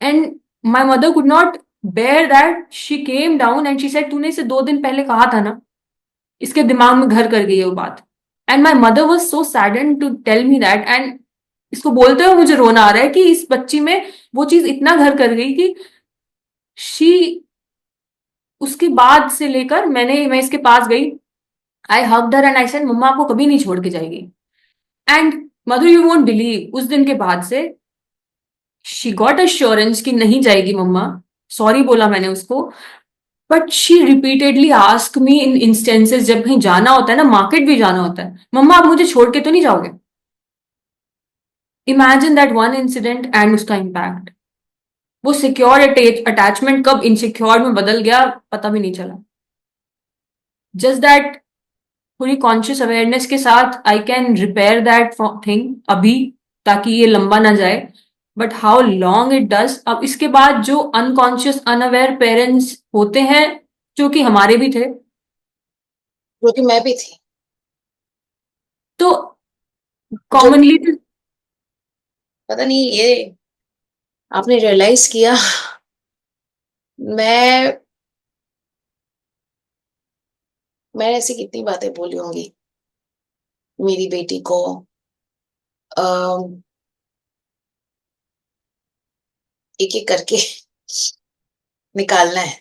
And my mother could not bear that, she came down and she said तूने इसे 2 दिन पहले कहा था ना, इसके दिमाग में घर कर गई है वो बात। And my mother was so saddened to tell me that, and इसको बोलते हुए मुझे रोना आ रहा है कि इस बच्ची में वो चीज इतना घर कर गई कि शी, उसके बाद से लेकर मैं इसके पास गई, I hugged her and I said mamma आपको कभी नहीं छोड़ के जाएगी। And Madhu you won't believe, उस दिन के बाद से शी गॉट अश्योरेंस कि नहीं जाएगी मम्मा। सॉरी बोला मैंने उसको, but she repeatedly ask me in instances, जब कहीं जाना होता है ना, मार्केट भी जाना होता है, मम्मा आप मुझे छोड़ के तो नहीं जाओगे। Imagine that one incident and उसका इम्पैक्ट। वो सिक्योर अटैचमेंट कब इनसिक्योर में बदल गया पता भी नहीं चला। जस्ट दैट पूरी कॉन्शियस अवेयरनेस के साथ I can repair that thing अभी, ताकि ये लंबा ना जाए। But how long it does, अब इसके बाद जो अनकॉन्शियस अनअवेयर पेरेंट्स होते हैं, जो कि हमारे भी थे, जो कि मैं भी थी। तो जो कॉमनली पता नहीं ये आपने रियलाइज किया, मैं मैं ऐसी कितनी बातें बोली होंगी मेरी बेटी को। एक एक करके निकालना है,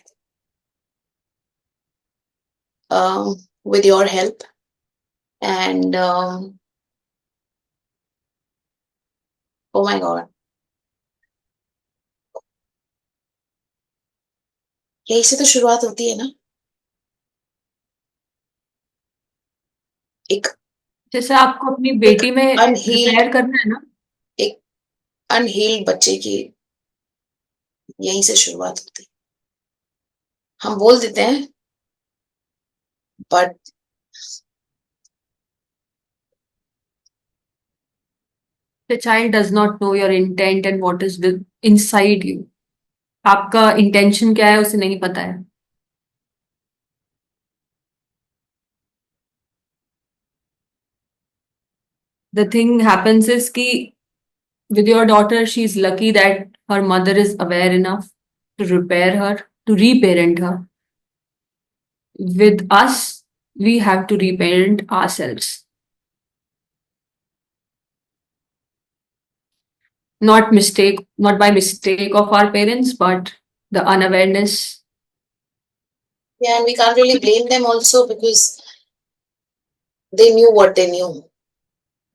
with your help, and oh my god, यही से तो शुरुआत होती है ना, एक जैसे आपको अपनी एक बेटी में अनहील्ड रिपेयर करना है ना, एक अनहील्ड बच्चे की यहीं से शुरुआत होती है। हम बोल देते हैं but the child does not know your intent and what is inside you. आपका इंटेंशन क्या है उसे नहीं पता है। द थिंग हैपेंस इज कि with your daughter she is lucky that her mother is aware enough to repair her, to reparent her. With us we have to reparent ourselves, not by mistake of our parents, but the unawareness. yeah, and we can't really blame them also because they knew what they knew.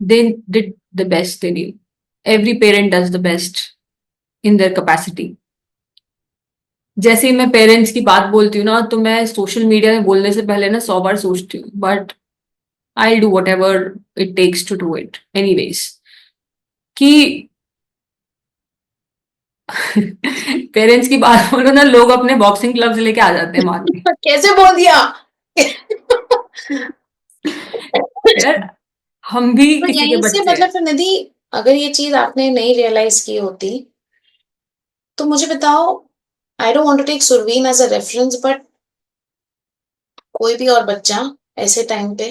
They did the best they knew. Every parent does the best in their capacity. जैसे ही मैं parents की बात बोलती हूँ ना, तो मैं social media में बोलने से पहले ना 100 बार सोचती हूँ, but I do whatever it takes to do it anyways. कि पेरेंट्स की बात बोलो ना, लोग अपने बॉक्सिंग ग्लव्स लेके आ जाते हैं मारने। कैसे बोल दिया? यार हम भी तो किसी के यहीं से बच्चे हैं। मतलब फिर निधि अगर ये चीज आपने नहीं रियलाइज की होती तो मुझे बताओ, I don't want to take Surveen as a reference, but कोई भी और बच्चा ऐसे टाइम पे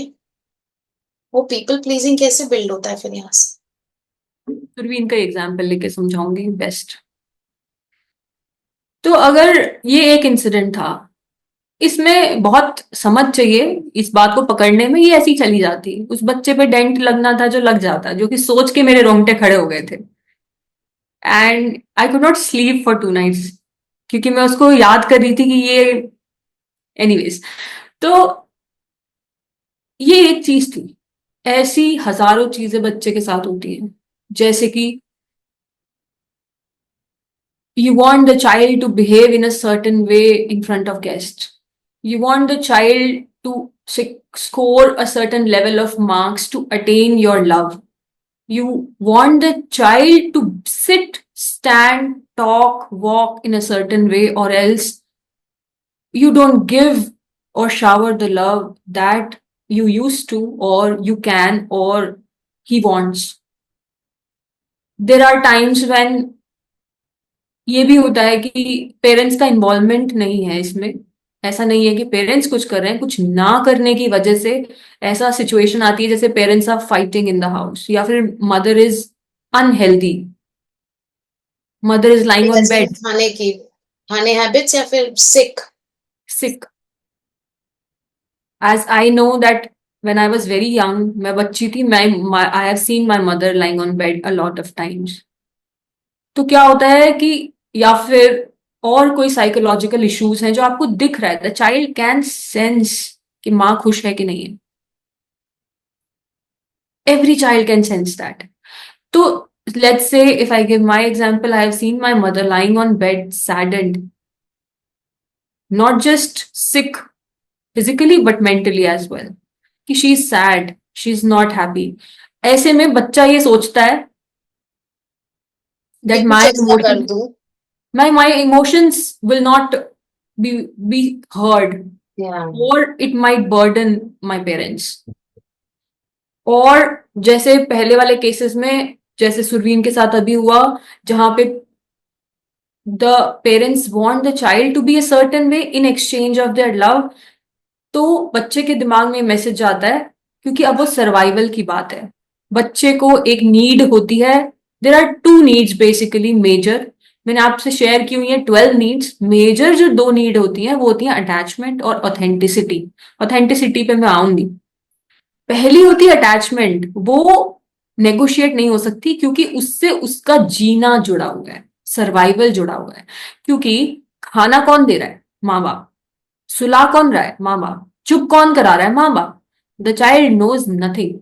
वो पीपल प्लीजिंग कैसे बिल्ड होता है फिर यहाँ से? फिर भी इनका एग्जाम्पल लेके समझाऊंगी बेस्ट। तो अगर ये एक इंसिडेंट था, इसमें बहुत समझ चाहिए इस बात को पकड़ने में, ये ऐसी चली जाती, उस बच्चे पे डेंट लगना था जो लग जाता, जो कि सोच के मेरे रोंगटे खड़े हो गए थे। And I could not sleep for 2 nights, क्योंकि मैं उसको याद कर रही थी कि ये, एनीवेज। तो ये एक चीज थी। ऐसी हजारों चीजें बच्चे के साथ होती हैं, जैसे कि you want the child to behave in a certain way in front of guests. You want the child to score a certain level of marks to attain your love. You want the child to sit, stand, talk, walk in a certain way, or else you don't give or shower the love that you used to, or you can, or he wants. There are times when ये भी होता है कि parents का involvement नहीं है इसमें। ऐसा नहीं है कि पेरेंट्स कुछ कर रहे हैं, कुछ ना करने की वजह से ऐसा सिचुएशन आती है जैसे parents are fighting in the house, या फिर mother is unhealthy, mother is lying on जैसे बेड खाने की, खाने हैबिट्स, या फिर sick? Sick. As I know that when I was very young, मैं बच्ची थी, मैं I have seen my mother lying on bed a lot of times. तो क्या होता है कि, या फिर और कोई साइकोलॉजिकल इश्यूज हैं जो आपको दिख रहा है, द चाइल्ड कैन सेंस कि माँ खुश है कि नहीं है। Every child can sense that. तो let's say if I give my example, I have seen my mother lying on bed saddened, not just sick physically but mentally as well, कि she is sad, she is not happy. ऐसे में बच्चा ये सोचता है कि that कुछ ऐसा कर दूं। my emotions will not be heard, या or it might burden my parents। और जैसे पहले वाले केसेस में, जैसे सुरवीन के साथ अभी हुआ, जहां पे the parents want the child to be a certain way in exchange of their love, तो बच्चे के दिमाग में मैसेज आता है, क्योंकि अब वो सर्वाइवल की बात है। बच्चे को एक नीड होती है। There are 2 needs basically major, मैंने आपसे शेयर की हुई है 12 नीड्स। मेजर जो 2 नीड होती हैं वो होती हैं अटैचमेंट और ऑथेंटिसिटी। ऑथेंटिसिटी पे मैं आऊंगी। पहली होती है अटैचमेंट, वो नेगोशिएट नहीं हो सकती, क्योंकि उससे उसका जीना जुड़ा हुआ है, सर्वाइवल जुड़ा हुआ है। क्योंकि खाना कौन दे रहा है? माँ बाप। सुला कौन रहा है? माँ बाप। चुप कौन करा रहा है? माँ बाप। The child knows nothing.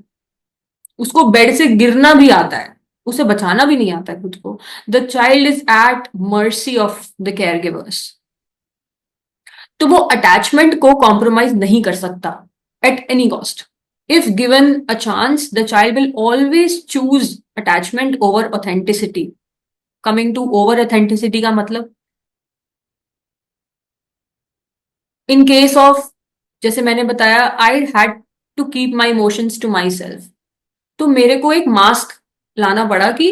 उसको बेड से गिरना भी आता है, उसे बचाना भी नहीं आता है खुद को। The child is at mercy of the care givers. तो वो अटैचमेंट को कॉम्प्रोमाइज नहीं कर सकता at any cost. If given a chance, the child will always choose attachment over authenticity. Coming to over authenticity का मतलब, इन केस ऑफ, जैसे मैंने बताया, I had to keep my emotions to myself, तो मेरे को एक mask लाना पड़ा कि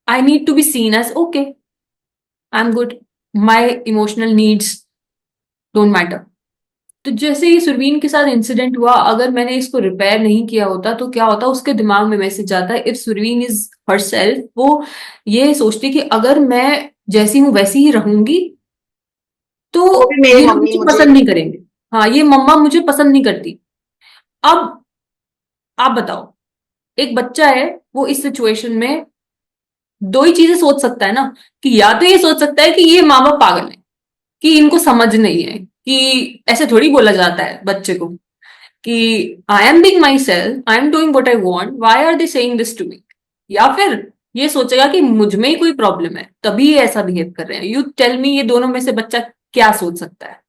I need to be seen as okay, I am good, my emotional needs don't matter. तो जैसे ये सुरवीन के साथ इंसिडेंट हुआ, अगर मैंने इसको रिपेयर नहीं किया होता तो क्या होता, उसके दिमाग में मैसेज आता है, if Surveen is her self, वो ये सोचती कि अगर मैं जैसी हूं वैसी ही रहूंगी तो वो भी मेरी ये लोग मम्मी मुझे मुझे। पसंद नहीं करेंगे। हाँ, ये मम्मा मुझे पसंद नहीं करती। अब आप बताओ, एक बच्चा है, वो इस सिचुएशन में दो ही चीजें सोच सकता है ना, कि या तो ये सोच सकता है कि ये माँ बाप पागल है, कि इनको समझ नहीं है, कि ऐसे थोड़ी बोला जाता है बच्चे को, कि I am being myself, I am doing what I want, why are they saying this to me. या फिर ये सोचेगा कि मुझ में ही कोई प्रॉब्लम है तभी ये ऐसा बिहेव कर रहे हैं। यू टेल मी, ये दोनों में से बच्चा क्या सोच सकता है?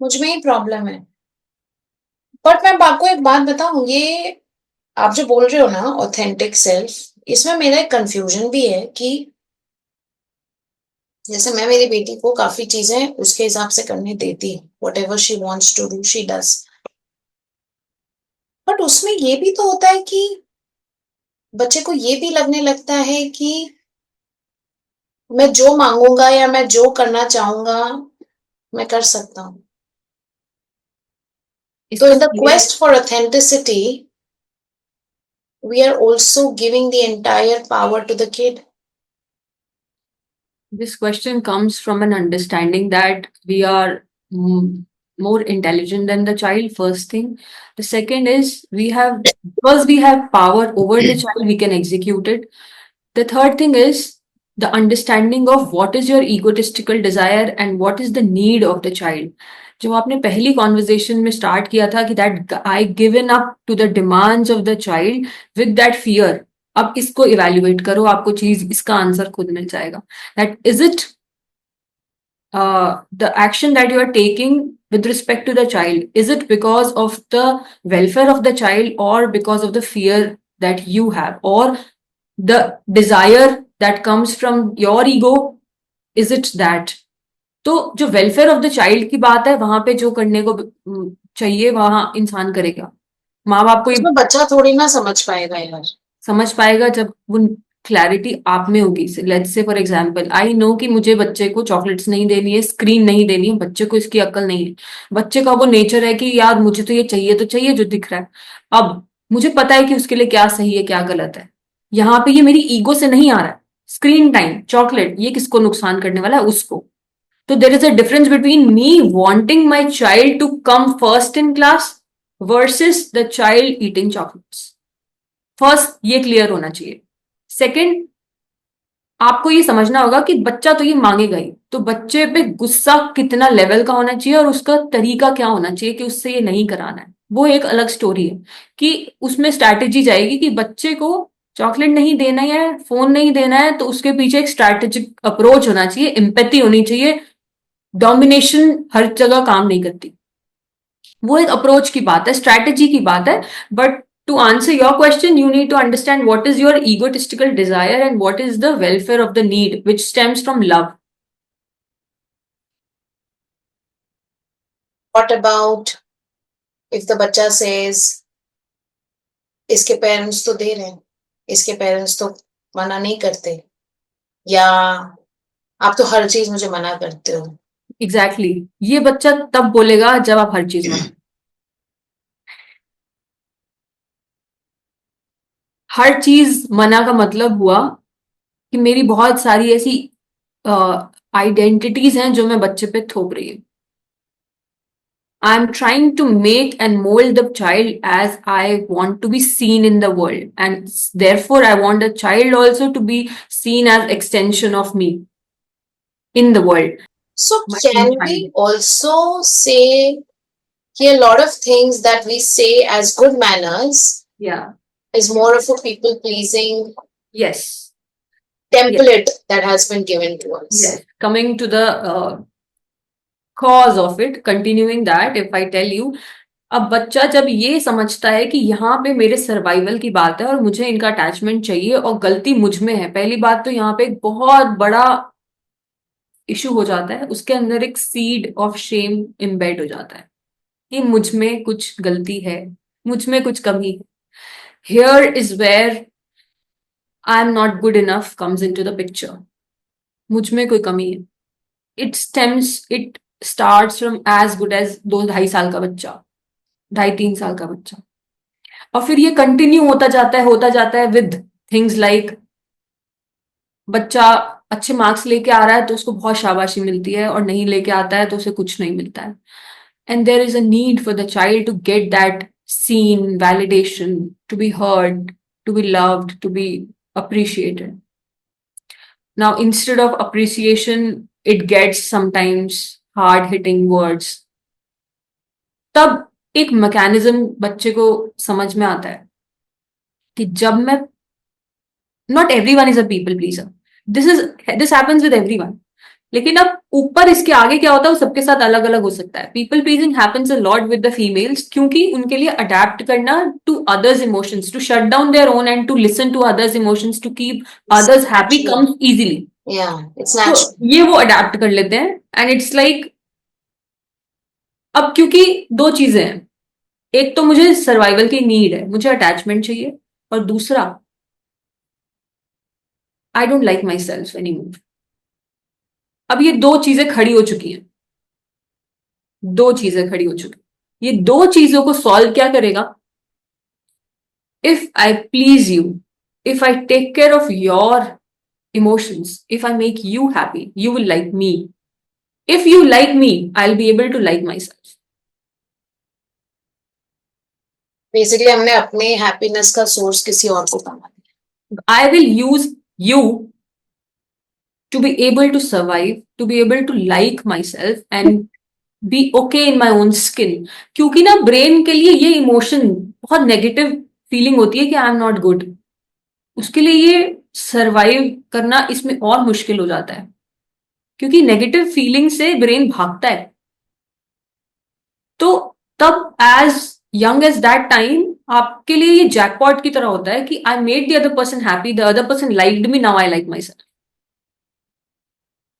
मुझ में ही प्रॉब्लम है। बट मैं आपको एक बात बताऊं, ये आप जो बोल रहे हो ना ऑथेंटिक सेल्फ, इसमें मेरा एक कंफ्यूजन भी है कि जैसे मैं मेरी बेटी को काफी चीजें उसके हिसाब से करने देती हूँ, whatever she wants to do she does. But उसमें ये भी तो होता है कि बच्चे को ये भी लगने लगता है कि मैं जो मांगूंगा या मैं जो करना चाहूंगा मैं कर सकता हूँ. So इसका in the clear quest for authenticity, we are also giving the entire power to the kid. This question comes from an understanding that we are more intelligent than the child, first thing. The second is because we have power over the child, we can execute it. The third thing is the understanding of what is your egotistical desire and what is the need of the child. जो आपने पहली conversation में start किया था कि that I given up to the demands of the child with that fear. अब इसको evaluate करो, आपको चीज इसका आंसर खुद मिल जाएगा. That is it the action that you are taking with respect to the child, is it because of the welfare of the child or because of the fear that you have or the desire that comes from your ego, is it that? तो जो welfare of the child की बात है, वहां पे जो करने को चाहिए वहां इंसान करेगा. माँ बाप को ये उसमें बच्चा थोड़ी ना समझ पाएगा यार. समझ पाएगा जब वो क्लैरिटी आप में होगी. Let's say for example, I know कि मुझे बच्चे को चॉकलेट्स नहीं देनी है, स्क्रीन नहीं देनी है. बच्चे को इसकी अक्ल नहीं है. बच्चे का वो नेचर है कि यार मुझे तो ये चाहिए, तो चाहिए जो दिख रहा है. अब मुझे पता है कि उसके लिए क्या सही है क्या गलत है. यहाँ पे ये मेरी ईगो से नहीं आ रहा है. स्क्रीन टाइम, चॉकलेट, ये किसको नुकसान करने वाला है? उसको. तो there is a difference between me wanting my child to come first in class versus the child eating chocolates. First ये क्लियर होना चाहिए. सेकंड, आपको ये समझना होगा कि बच्चा तो ये मांगेगा ही, तो बच्चे पे गुस्सा कितना लेवल का होना चाहिए और उसका तरीका क्या होना चाहिए कि उससे ये नहीं कराना है, वो एक अलग स्टोरी है. कि उसमें स्ट्रैटेजी जाएगी कि बच्चे को चॉकलेट नहीं देना है, फोन नहीं देना है, तो उसके पीछे एक स्ट्रैटेजिक अप्रोच होना चाहिए, एम्पैथी होनी चाहिए. डोमिनेशन हर जगह काम नहीं करती. वो एक अप्रोच की बात है, स्ट्रैटेजी की बात है. But to answer your question, you need to understand what is your egotistical desire and what is the welfare of the need, which stems from love. What about if the बच्चा says इसके parents तो दे रहे हैं, इसके parents तो मना नहीं करते, या आप तो हर चीज मुझे मना करते हो. Exactly. ये बच्चा तब बोलेगा जब आप हर चीज मना. हर चीज मना का मतलब हुआ कि मेरी बहुत सारी ऐसी आइडेंटिटीज हैं जो मैं बच्चे पे थोप रही हूँ. I'm trying to make and mold the child as I want to be seen in the world. And therefore, I want the child also to be seen as extension of me in the world. So My can we child. also say a lot of things that we say as good manners Yeah. is more of a people pleasing Yes. template that has been given to us. Yes. Coming to the cause of it, continuing that, if I tell you, अब बच्चा जब ये समझता है कि यहाँ पे मेरे सर्वाइवल की बात है और मुझे इनका अटैचमेंट चाहिए और गलती मुझ में है, पहली बात तो यहाँ पे एक बहुत बड़ा इशू हो जाता है. उसके अंदर एक सीड ऑफ शेम इम्बेड हो जाता है कि मुझ में कुछ गलती है, मुझ में कुछ कमी है. Here is where I am not good enough comes into the picture. मुझ में कोई कमी है. It starts from as good as 2-2.5 साल का बच्चा, 2.5-3 साल का बच्चा. और फिर ये कंटिन्यू होता जाता है विद थिंग्स लाइक बच्चा अच्छे मार्क्स लेके आ रहा है तो उसको बहुत शाबाशी मिलती है और नहीं लेके आता है तो उसे कुछ नहीं मिलता है. And there is a need for the child to get that seen, validation, to be heard, to be loved, to be appreciated. Now, instead of appreciation, it gets sometimes hard hitting words. तब एक mechanism बच्चे को समझ में आता है कि जब मैं, not everyone is a people pleaser, this happens with everyone. लेकिन अब ऊपर इसके आगे क्या होता है वो सबके साथ अलग अलग हो सकता है. People pleasing happens a lot with the females क्योंकि उनके लिए अडेप्ट करना to others emotions, to shut down their own and to listen to others emotions, to keep others happy comes easily. Yeah, it's तो natural. ये वो adapt कर लेते हैं. एंड इट्स लाइक, अब क्योंकि दो चीजें हैं, एक तो मुझे सर्वाइवल की नीड है, मुझे अटैचमेंट चाहिए, और दूसरा I don't like my self any more. अब ये दो चीजें खड़ी हो चुकी हैं, दो चीजें खड़ी हो चुकी, ये दो चीजों को सॉल्व क्या करेगा? If I please you, if I take care of your emotions, if I make you happy, you will like me. If you like me, I'll be able to like myself. Basically हमने अपने happiness का source किसी और को बना दिया। I will use you to be able to survive, to be able to like myself and be okay in my own skin. क्योंकि ना ब्रेन के लिए ये इमोशन बहुत नेगेटिव फीलिंग होती है कि आई एम नॉट गुड, उसके लिए ये सरवाइव करना इसमें और मुश्किल हो जाता है, क्योंकि नेगेटिव फीलिंग से ब्रेन भागता है। तो तब as young as that time आपके लिए ये जैकपॉट की तरह होता है कि I made the other person happy, the other person liked me, now I like myself.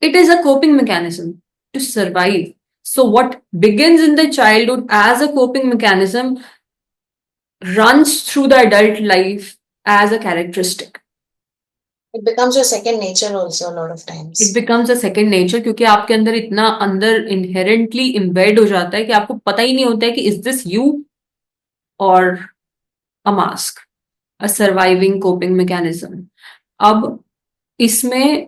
It is a coping mechanism to survive. So what begins in the childhood as a coping mechanism runs through the adult life as a characteristic. It becomes your second nature also a lot of times. It becomes a second nature, क्योंकि आपके अंदर इतना अंदर inherently embed हो जाता है कि आपको पता ही नहीं होता है कि is this you or a mask, a surviving coping mechanism. अब इसमें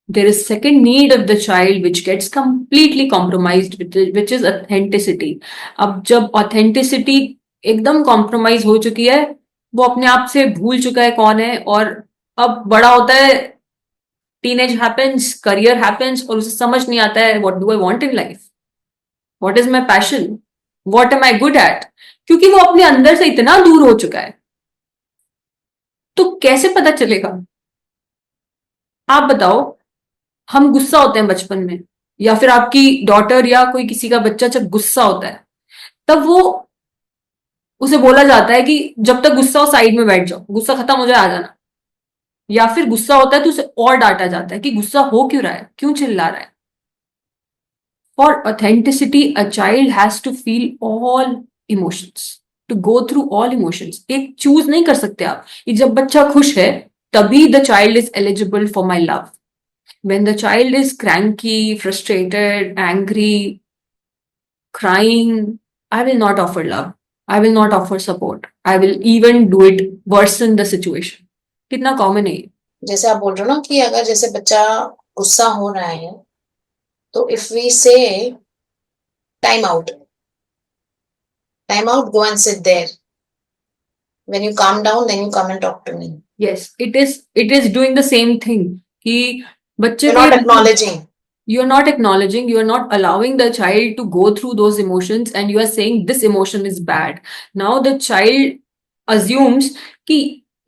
there is second need of the child which gets completely compromised, which is authenticity. अब जब authenticity एकदम compromise हो चुकी है, वो अपने आप से भूल चुका है कौन है, और अब बड़ा होता है, टीनेज हैपेंस, करियर हैपेंस, और उसे समझ नहीं आता है what do I want in life, what is my passion, what am I good at, क्योंकि वो अपने अंदर से इतना दूर हो चुका है। तो कैसे पता चलेगा? आप बताओ, हम गुस्सा होते हैं बचपन में, या फिर आपकी डॉटर या कोई किसी का बच्चा जब गुस्सा होता है, तब वो उसे बोला जाता है कि जब तक गुस्सा हो साइड में बैठ जाओ, गुस्सा खत्म हो जाए आ जाना। या फिर गुस्सा होता है तो उसे और डांटा जाता है कि गुस्सा हो क्यों रहा है, क्यों चिल्ला रहा है। For authenticity a child has to feel all emotions, to go through all emotions. एक चूज नहीं कर सकते आप कि जब बच्चा खुश है तभी the child is eligible for my love. When the child is cranky, frustrated, angry, crying, I will not offer love. I will not offer support. I will even do it worsen the situation. कितना common है ये? जैसे आप बोल रहे हो ना कि अगर जैसे बच्चा गुस्सा हो रहा है तो इफ वी से time out, go and sit there. When you calm down, then you come and talk to me. Yes, it is doing the same thing कि बच्चे You're को not acknowledging. you are not acknowledging, you are not allowing the child to go through those emotions, and you are saying this emotion is bad. Now the child assumes कि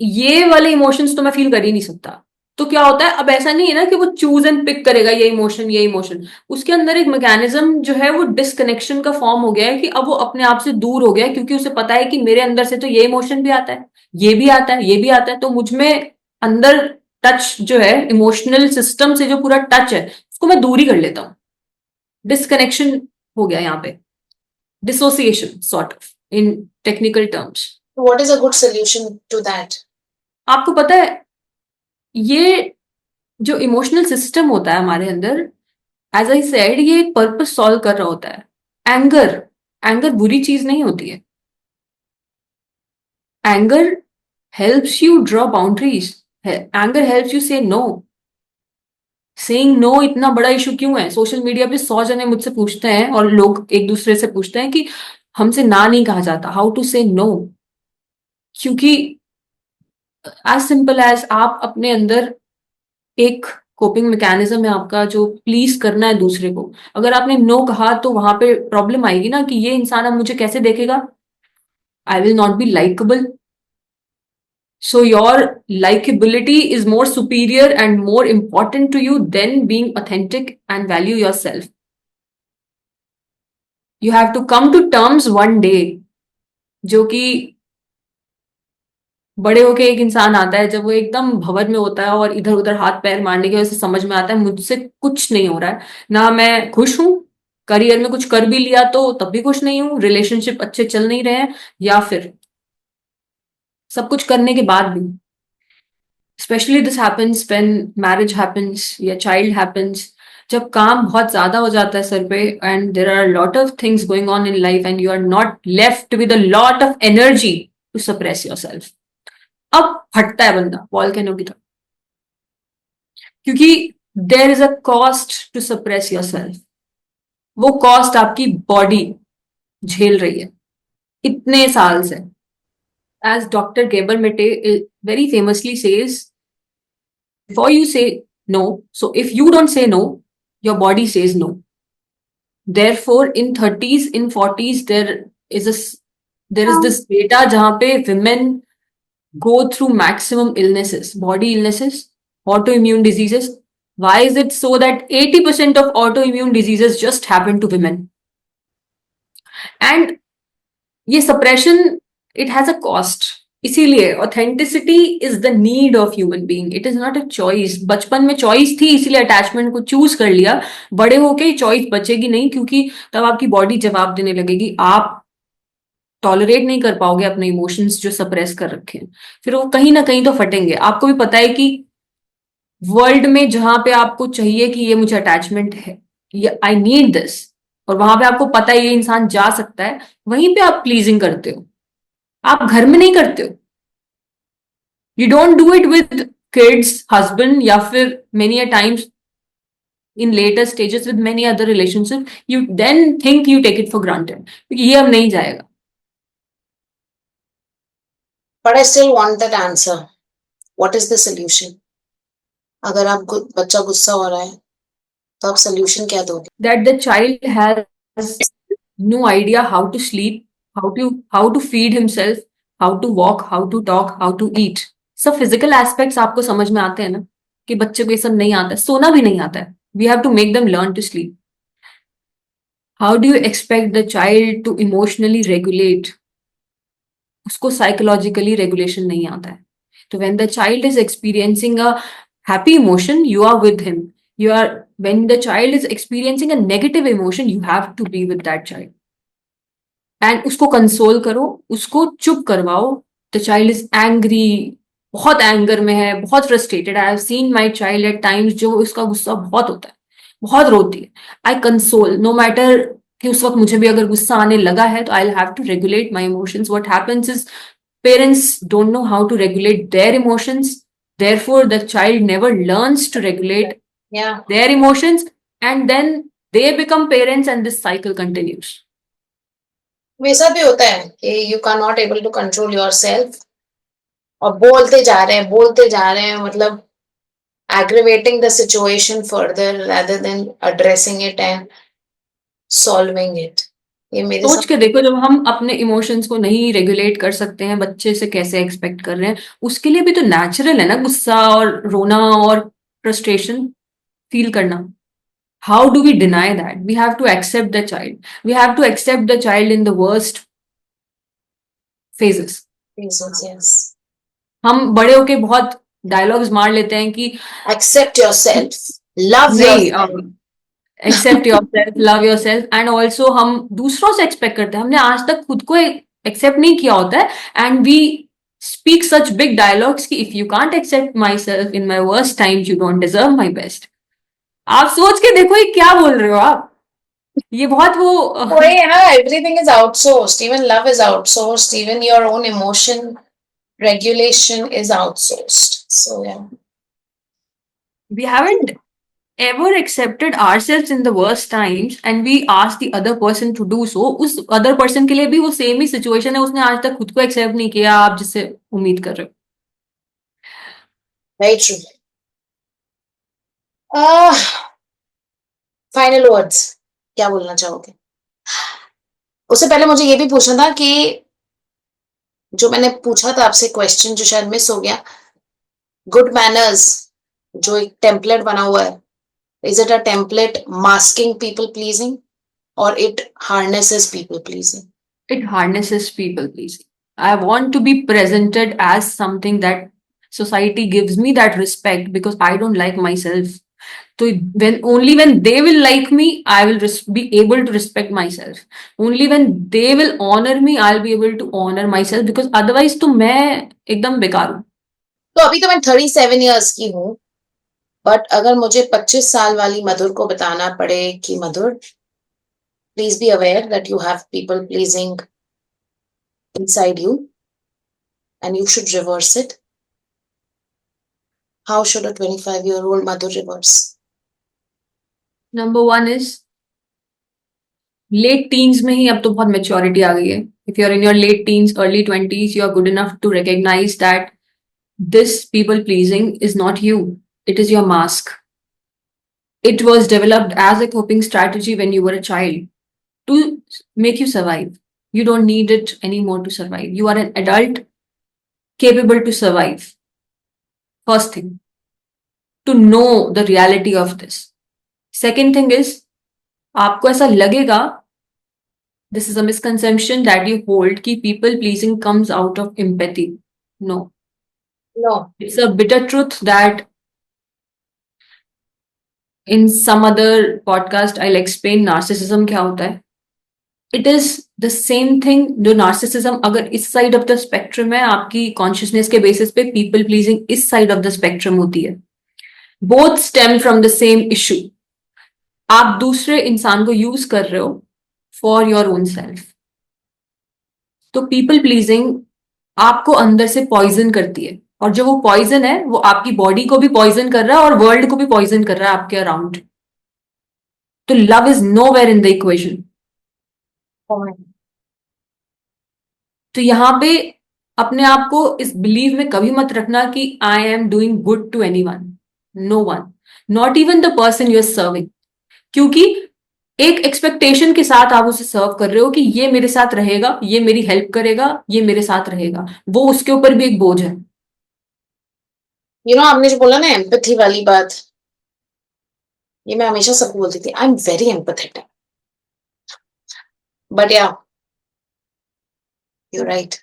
ये वाले emotions तो मैं feel कर ही नहीं सकता। तो क्या होता है, अब ऐसा नहीं है ना कि वो चूज एंड पिक करेगा ये इमोशन, ये इमोशन। उसके अंदर एक मैकेनिज्म जो है वो डिसकनेक्शन का फॉर्म हो गया है कि अब वो अपने आप से दूर हो गया है, क्योंकि उसे पता है कि मेरे अंदर से तो ये इमोशन भी आता है, ये भी आता है, ये भी आता है, तो मुझ में अंदर टच जो है, इमोशनल सिस्टम से जो पूरा टच है, उसको मैं दूर ही कर लेता हूँ। डिसकनेक्शन हो गया यहाँ पे, dissociation sort of in technical terms. What is a good solution to that? आपको पता है, ये जो इमोशनल सिस्टम होता है हमारे अंदर, एज आई सेड, ये एक पर्पस सॉल्व कर रहा होता है। एंगर, एंगर बुरी चीज नहीं होती है। Anger helps you draw boundaries, anger helps you से नो। सेइंग नो इतना बड़ा इशू क्यों है? सोशल मीडिया पे 100 जने मुझसे पूछते हैं, और लोग एक दूसरे से पूछते हैं कि हमसे ना नहीं कहा जाता, हाउ टू से नो। क्योंकि एज सिंपल एज आप अपने अंदर एक कोपिंग मैकेनिज्म है आपका जो प्लीज करना है दूसरे को। अगर आपने नो कहा तो वहां पे प्रॉब्लम आएगी ना कि ये इंसान अब मुझे कैसे देखेगा, आई will not be likeable. So your likability is more superior and more important to you than being authentic and value yourself. You have to come to terms one day, जो कि बड़े होके एक इंसान आता है जब वो एकदम भंवर में होता है और इधर उधर हाथ पैर मारने की वजह से समझ में आता है मुझसे कुछ नहीं हो रहा है, ना मैं खुश हूं, करियर में कुछ कर भी लिया तो तब भी खुश नहीं हूं, रिलेशनशिप अच्छे चल नहीं रहे हैं, या फिर सब कुछ करने के बाद भी। Especially this happens when marriage happens या child happens. जब काम बहुत ज्यादा हो जाता है सर पे and there are a lot of things going on in life and you are not left with a lot of energy to suppress yourself. अब फटता है बंदा वॉल्केनो की तरह, क्योंकि there is a cost to suppress yourself. वो cost आपकी body झेल रही है इतने साल से. As doctor Gabor Mate very famously says, before you say no, so if you don't say no, your body says no. Therefore in 30s, in 40s, is a there is this data जहां पे women go through maximum illnesses, body illnesses, autoimmune diseases. Why is it so that 80% of autoimmune diseases just happen to women? And ये suppression, it has a cost. इसीलिए authenticity is the need of human being, it is not a choice. बचपन में choice थी इसीलिए attachment को choose कर लिया. बड़े होके चॉइस बचेगी नहीं, क्योंकि तब आपकी बॉडी जवाब देने लगेगी. आप टॉलरेट नहीं कर पाओगे अपने इमोशंस जो सप्रेस कर रखे हैं, फिर वो कहीं ना कहीं तो फटेंगे. आपको भी पता है कि वर्ल्ड में जहां पे आपको चाहिए कि ये मुझे अटैचमेंट है, ये आई नीड दिस, और वहां पे आपको पता है ये इंसान जा सकता है, वहीं पे आप प्लीजिंग करते हो. आप घर में नहीं करते हो. You don't do it with kids, husband, या फिर many a times in later stages with many other relationship. You then think you take it for granted, क्योंकि ये अब नहीं जाएगा. But I still want that answer. What is the solution? अगर आप बच्चा गुस्सा हो रहा है तो आप सोल्यूशन क्या दोगे? That the child has no idea how to sleep, how to feed himself, how to walk, how to talk, how to eat. सब फिजिकल एस्पेक्ट्स आपको समझ में आते हैं ना, कि बच्चे को ये सब नहीं आता है, सोना भी नहीं आता है. We have to make them learn to sleep. How do you expect the child to emotionally regulate? उसको साइकोलॉजिकली रेगुलेशन नहीं आता है. तो when the child is experiencing a happy emotion, you are with him. You are, when the child is experiencing a negative emotion, you have to be with that child and उसको console करो, उसको चुप करवाओ. The child is angry, बहुत anger में है, बहुत frustrated. I have seen my child at times, जो उसका गुस्सा बहुत होता है, बहुत रोती है. आई कंसोल, नो मैटर कि उस वक्त मुझे भी अगर गुस्सा आने लगा है तो I have to regulate my emotions. What happens is parents don't know how to regulate their emotions, therefore the child never learns to regulate their emotions, and then they become parents and this cycle continues. वैसा भी होता है कि you cannot able to control yourself और बोलते जा रहे हैं, मतलब aggravating the situation further rather than addressing it and solving it. ये मेरे सोच के देखो, जब हम अपने इमोशंस को नहीं रेगुलेट कर सकते हैं, बच्चे से कैसे एक्सपेक्ट कर रहे हैं? उसके लिए भी तो नेचुरल है ना गुस्सा और रोना और फ्रस्ट्रेशन फील करना. How do we deny that? We have to accept the child. We have to accept the child in the worst phases. yes. हम बड़े होके बहुत डायलॉग्स मार लेते हैं कि accept yourself, love yourself, accept yourself, love yourself. And also हम दूसरों से एक्सपेक्ट करते हैं, हमने आज तक खुद को एक्सेप्ट नहीं किया होता है. And we speak such big dialogues कि if you can't accept my self in my worst times, you don't deserve my best. आप सोच के देखो ये क्या बोल रहे हो आप. ये बहुत वो everything is outsourced, even love is outsourced, even your own emotion regulation is outsourced. So yeah, we haven't ever accepted ourselves in the worst times and we ask the other person to do so. उस other person के लिए भी वो same ही situation है, उसने आज तक खुद को एक्सेप्ट नहीं किया आप जिससे उम्मीद कर रहे हो. very true. फाइनल वर्ड्स क्या बोलना चाहोगे? उससे पहले मुझे ये भी पूछना था कि जो मैंने पूछा था आपसे क्वेश्चन जो शायद मिस हो गया, गुड मैनर्स जो एक टेम्पलेट बना हुआ है, is it a template masking people pleasing और it harnesses people pleasing? It harnesses people pleasing. I want to be presented as something that society gives me that respect because I don't like myself. So when they will like me, I will be able to respect myself. Only when they will honor me, I'll be able to honor myself, because otherwise तो मैं एकदम बेकार हूँ. तो अभी तो मैं 37 years की हूँ, बट अगर मुझे 25 साल वाली मधुर को बताना पड़े कि Madhur, please be aware that you have people pleasing inside you and you should reverse it, how should a 25-year-old mother reverse? Number one is late teens में ही अब तो बहुत मेच्योरिटी आ गई है. If you are in your late teens early 20s you are good enough to recognise that this people pleasing is not you, it is your mask. It was developed as a coping strategy when you were a child to make you survive. You don't need it anymore to survive. You are an adult capable to survive. First thing, to know the reality of this. Second thing is, आपको ऐसा लगेगा, this is a misconception that you hold कि people pleasing comes out of empathy. No. No. It's a bitter truth that in some other podcast I'll explain narcissism क्या होता है. It is the same thing. जो narcissism अगर इस side of the spectrum है, आपकी consciousness के basis पे people pleasing इस side of the spectrum होती है. Both stem from the same issue. आप दूसरे इंसान को यूज कर रहे हो फॉर योर ओन सेल्फ. तो पीपल प्लीजिंग आपको अंदर से पॉइजन करती है, और जो वो पॉइजन है वो आपकी बॉडी को भी पॉइजन कर रहा है और वर्ल्ड को भी पॉइजन कर रहा है आपके अराउंड. तो love is nowhere in the equation. तो यहां पे अपने आप को इस बिलीव में कभी मत रखना कि I am doing good to anyone. No one, not even the person you are serving. क्योंकि एक एक्सपेक्टेशन के साथ आप उसे सर्व कर रहे हो कि ये मेरे साथ रहेगा, ये मेरी हेल्प करेगा, ये मेरे साथ रहेगा. वो उसके ऊपर भी एक बोझ है. आपने जो बोला ना एम्पैथी वाली बात, ये मैं हमेशा सबको बोलती थी, I am very empathetic, but या यू राइट.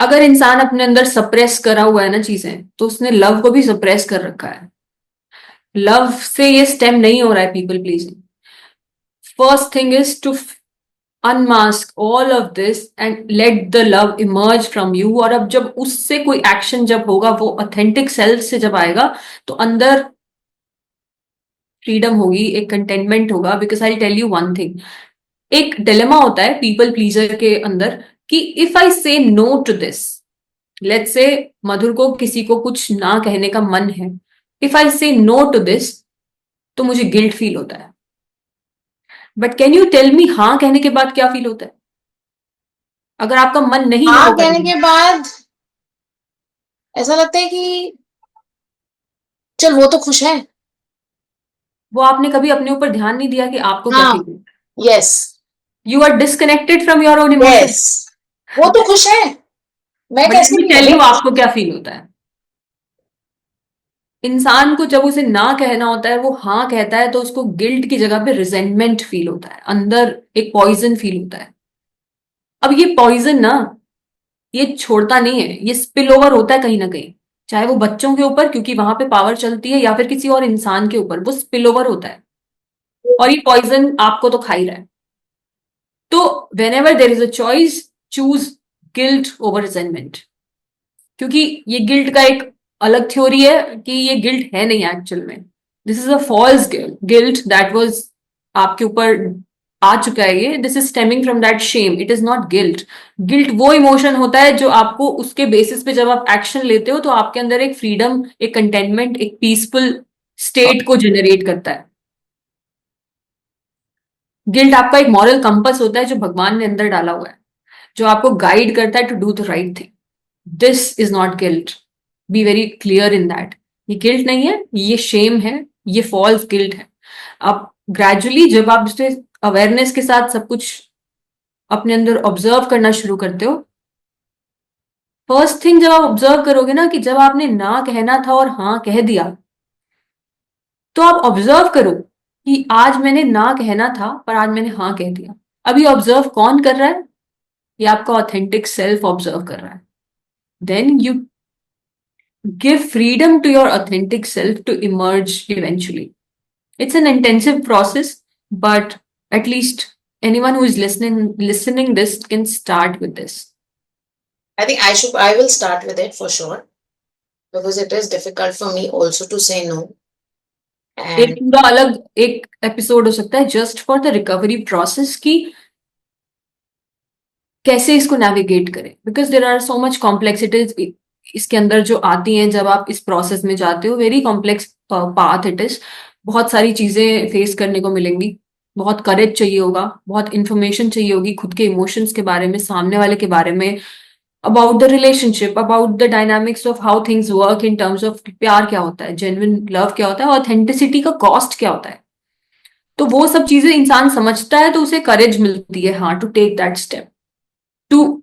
अगर इंसान अपने अंदर सप्रेस करा हुआ है ना चीजें, तो उसने लव को भी सप्रेस कर रखा है. लव से ये स्टेम नहीं हो रहा है people pleasing. First thing is to unmask all of this and let the love emerge from you. और अब जब उससे कोई एक्शन जब होगा, वो ऑथेंटिक सेल्फ से जब आएगा, तो अंदर फ्रीडम होगी, एक कंटेनमेंट होगा. Because I tell you one thing, एक डिलेमा होता है पीपल प्लीजर के अंदर कि इफ आई से no to this, let's say मधुर को किसी को कुछ ना कहने का मन है, इफ आई से नो टू दिस तो मुझे गिल्ट फील होता है. But can you tell me हाँ कहने के बाद क्या फील होता है? अगर आपका मन नहीं है हाँ वो कहने के बाद ऐसा लगता है कि चल वो तो खुश है. वो आपने कभी अपने ऊपर ध्यान नहीं दिया कि आपको क्या हाँ. फील होता है. Yes. You are disconnected from your own emotion. Yes. वो तो खुश है, मैं बट कैसे मी नहीं टेल हूँ. यू आपको क्या फील होता है. इंसान को जब उसे ना कहना होता है, वो हाँ कहता है, तो उसको गिल्ट की जगह पे रिजेंटमेंट फील होता है, अंदर एक पॉइजन फील होता है. अब ये पॉइजन ना, ये छोड़ता नहीं है, ये स्पिल ओवर होता है कहीं ना कहीं, चाहे वो बच्चों के ऊपर क्योंकि वहां पे पावर चलती है, या फिर किसी और इंसान के ऊपर, वो स्पिल ओवर होता है. और ये पॉइजन आपको तो खा ही रहा है. तो when ever there is a choice, choose guilt over resentment. क्योंकि ये गिल्ट का एक अलग थ्योरी है कि ये गिल्ट है नहीं एक्चुअल में. This is a false guilt that was आपके ऊपर आ चुका है. ये this is stemming from that shame. It is not guilt. Guilt वो इमोशन होता है जो आपको उसके बेसिस पे जब आप एक्शन लेते हो, तो आपके अंदर एक फ्रीडम, एक कंटेनमेंट, एक पीसफुल स्टेट को जनरेट करता है. गिल्ट आपका एक मॉरल कंपस होता है जो भगवान ने अंदर डाला हुआ है, जो आपको गाइड करता है to do the right thing. This is not guilt. Be very clear in that. ये गिल्ट नहीं है, ये शेम है, ये फॉल्स गिल्ट है. आप ग्रेजुअली जब आप इसे अवेयरनेस के साथ सब कुछ अपने अंदर ऑब्जर्व करना शुरू करते हो, फर्स्ट थिंग जब आप ऑब्जर्व करोगे ना कि जब आपने ना कहना था और हाँ कह दिया, तो आप ऑब्जर्व करो कि आज मैंने ना कहना था पर आज मैंने हाँ कह दिया. अभी ऑब्जर्व कौन कर रहा है? ये आपका ऑथेंटिक सेल्फ ऑब्जर्व कर रहा है. Then you give freedom to your authentic self to emerge eventually. It's an intensive process, but at least anyone who is listening this can start with this. I think I will start with it for sure. because it is difficult for me also to say no. एक And पूरा अलग एक episode हो सकता है just for the recovery process की कैसे इसको नेविगेट करें, because there are so much complexities इसके अंदर जो आती हैं जब आप इस प्रोसेस में जाते हो। Very complex path it is. बहुत सारी चीजें फेस करने को मिलेंगी, बहुत करेज चाहिए होगा, बहुत इंफॉर्मेशन चाहिए होगी खुद के इमोशंस के बारे में, सामने वाले के बारे में, about the relationship, about the dynamics of how things work in terms of प्यार क्या होता है, जेन्युइन लव क्या होता है, ऑथेंटिसिटी का कॉस्ट क्या होता है। तो वो सब चीजें इंसान समझता है तो उसे करेज मिलती है, हाँ, to take that step too.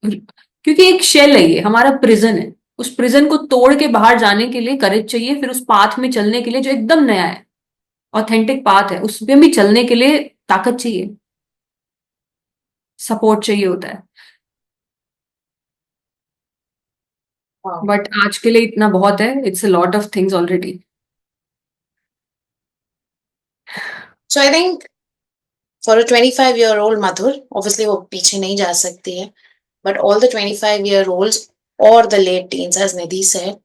क्योंकि एक शेल है, ये हमारा प्रिजन है। उस प्रिजन को तोड़ के बाहर जाने के लिए करेज चाहिए, फिर उस पाथ में चलने के लिए जो एकदम नया है, ऑथेंटिक पाथ है, उसमें भी चलने के लिए ताकत चाहिए, सपोर्ट चाहिए होता है। wow. बट आज के लिए इतना बहुत है, it's a lot of things already. So I think for a 25-year-old Madhur, obviously वो पीछे नहीं जा सकती है, but all the 25-year-olds or the late teens, as Nidhi said,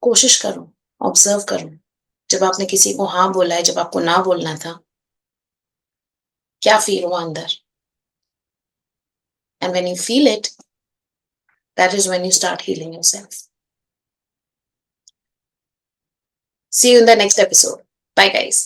कोशिश करो, ऑब्जर्व करो, जब आपने किसी को हाँ बोला है, जब आपको ना बोलना था, क्या फील हुआ अंदर? And when you feel it, that is when you start healing yourself. See you in the next episode. Bye, guys.